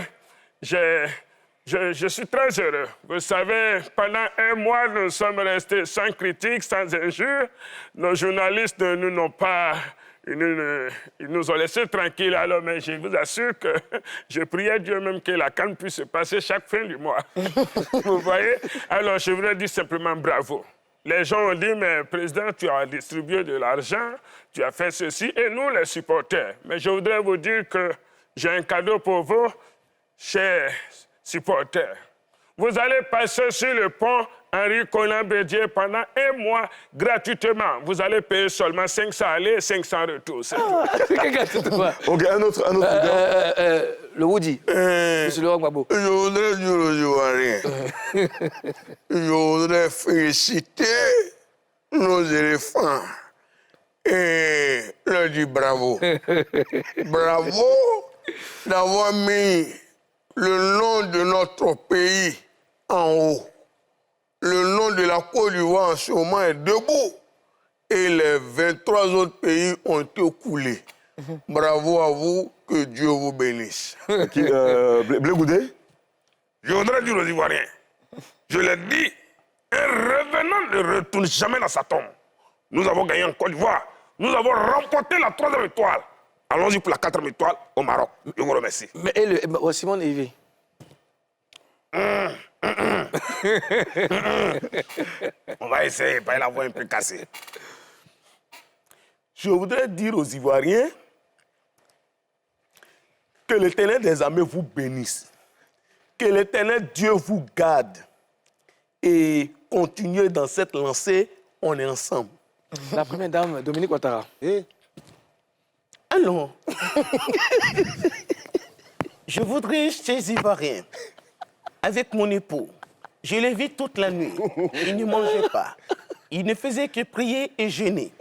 Je suis très heureux. Vous savez, pendant un mois, nous sommes restés sans critique, sans injure. Nos journalistes ne nous n'ont pas... Ils nous ont laissés tranquilles. Alors, mais je vous assure que je priais Dieu même que la calme puisse se passer chaque fin du mois. Vous voyez? Alors, je voudrais dire simplement bravo. Les gens ont dit, mais président, tu as distribué de l'argent, tu as fait ceci, et nous, les supporters. Mais je voudrais vous dire que j'ai un cadeau pour vous, chers supporters. Vous allez passer sur le pont Henri Conan Bédier pendant un mois gratuitement. Vous allez payer seulement 500 aller et 500 retour. Ok, un autre le Woody. Monsieur le Gbagbo. Je voudrais dire aux Ivoiriens, je voudrais féliciter nos éléphants et leur dire bravo. Bravo d'avoir mis le nom de notre pays en haut. Le nom de la Côte d'Ivoire en ce moment est debout et les 23 autres pays ont été coulés. Bravo à vous, que Dieu vous bénisse. Blé Goudé? Je voudrais dire aux Ivoiriens, je l'ai dit, un revenant ne retourne jamais dans sa tombe. Nous avons gagné en Côte d'Ivoire. Nous avons remporté la 3e étoile. Allons-y pour la 4e étoile au Maroc. Je vous remercie. Mais Simone Yvé. On va essayer, pas la voix un peu cassée. Je voudrais dire aux Ivoiriens que l'Éternel des armées vous bénisse, que l'Éternel Dieu vous garde et continuez dans cette lancée, on est ensemble. La première dame, Dominique Ouattara. Alors, je voudrais, chez Ivoiriens, avec mon époux, je l'ai vu toute la nuit. Il ne mangeait pas. Il ne faisait que prier et jeûner.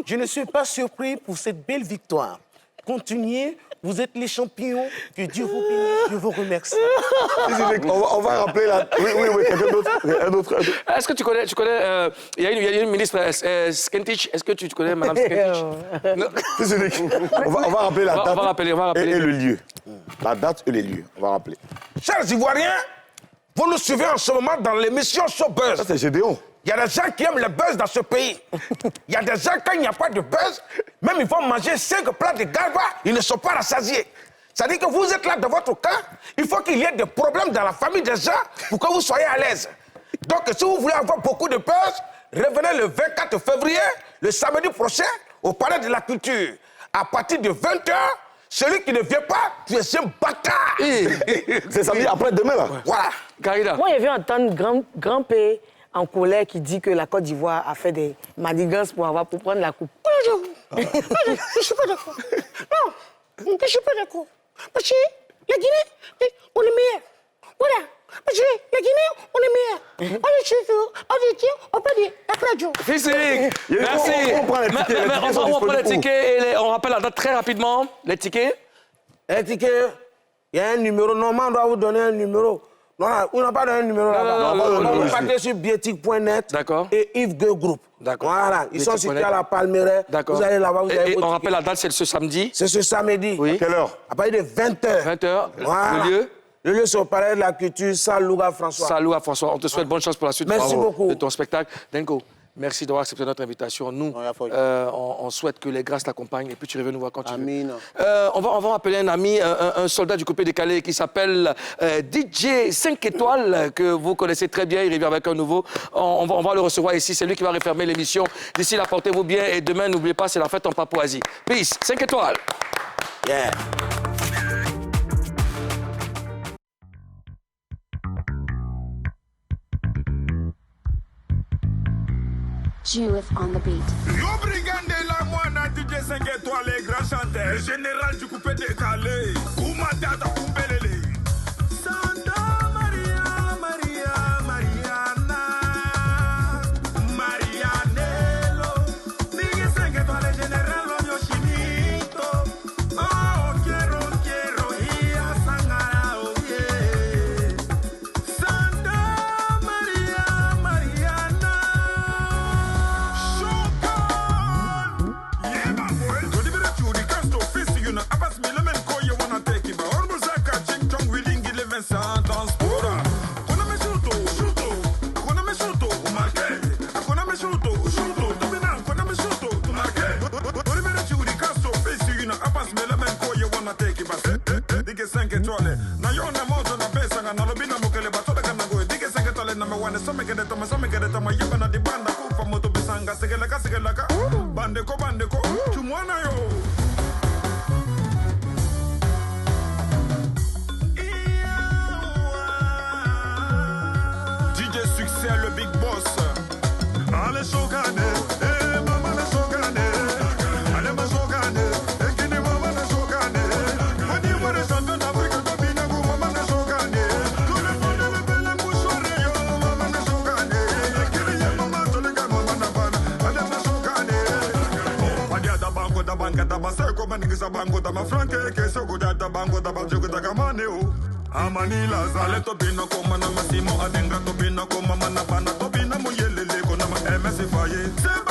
Je ne suis pas surpris pour cette belle victoire. Continuez, vous êtes les champions. Que Dieu vous bénisse. Je vous remercie. On va rappeler la... Oui, quelqu'un d'autre. Un autre. Est-ce que tu connais il y a une ministre, Skentich. Est-ce que tu connais Mme Skentich? On va rappeler la date on va rappeler. Et le lieu. La date et les lieux. On va rappeler. Chers Ivoiriens, vous nous suivez en ce moment dans l'émission Showbuzz. Ça, c'est Gédéon. Il y a des gens qui aiment le buzz dans ce pays. Il y a des gens, quand il n'y a pas de buzz, même ils vont manger 5 plats de galva, ils ne sont pas rassasiés. C'est-à-dire que vous êtes là dans votre camp, il faut qu'il y ait des problèmes dans la famille des gens pour que vous soyez à l'aise. Donc, si vous voulez avoir beaucoup de buzz, revenez le 24 février, le samedi prochain, au Palais de la Culture. À partir de 20h, celui qui ne vient pas, tu es un bâtard. C'est samedi après-demain, là. Voilà. Garida. Moi, j'ai vu entendre grand-père en colère qui dit que la Côte d'Ivoire a fait des manigances pour prendre la coupe. Je ne suis pas d'accord. Non, je ne suis pas d'accord. Parce que la Guinée, on est meilleur. Voilà. Parce que les Guinéens, on est meilleurs. On est chez eux, on dit tiens, on peut dire après Joe. Fils Eric, merci. On prend les tickets. On prend les tickets et on rappelle la date très rapidement. Les tickets. Les tickets, il y a un numéro. Normalement, on doit vous donner un numéro. Non, on n'a pas donné un numéro là-bas. Vous partez sur bietic.net et Yves Gueux Group. D'accord. Voilà, ils sont situés à la Palmeraie. D'accord. Vous allez là-bas, vous avez Et on rappelle la date, c'est ce samedi. C'est ce samedi. Oui. À quelle heure? À partir de 20h. 20h. Voilà. Le lieu? Le lieu, c'est au Palais de la Culture, Salouga François. Salouga François. On te souhaite bonne chance pour la suite Merci beaucoup. de ton spectacle. Denko, merci d'avoir accepté notre invitation. Nous, on souhaite que les grâces t'accompagnent et puis tu reviens nous voir quand tu veux. On va appeler un ami, un soldat du coupé décalé qui s'appelle DJ 5 étoiles, que vous connaissez très bien. Il revient avec un nouveau. On va le recevoir ici. C'est lui qui va refermer l'émission. D'ici là, portez-vous bien et demain, n'oubliez pas, c'est la fête en Papouasie. Peace, 5 étoiles. Yeah. Jewith on the beat. Yo brigande la moana DJ 5 étoiles, les grands chanteurs. Le général du coupé décalé. Oumadata Kumbelele. Santa Maria, Maria, Mariana. Marianello. DJ 5 étoiles, le général Romeo Chinito. Oh, quiero, Ia Sangara, oh yeah. Santa Maria, Mariana. Bandeko, bandeko, chumwana yo. DJ Succès, le big boss. Allez, Shogane, maman, le Shogane. Allez, ma Shogane, Kini, maman, le Shogane. On dit, moi, les champions d'Afrique, Tobina, maman, le Shogane. Tout le monde, le bel mouchoir, yo, maman, le Shogane. Kini, maman, tout le gars, maman, la banne. Allez, ma Shogane. Padia da bango, da banca, da baseko, manigisa bango, da ma franke, keso, da bango, da banjo, da gamane, oh. Amanila zale tobina koma na masimo adenga tobina koma mana bana tobina moyelele kona ma MS faye.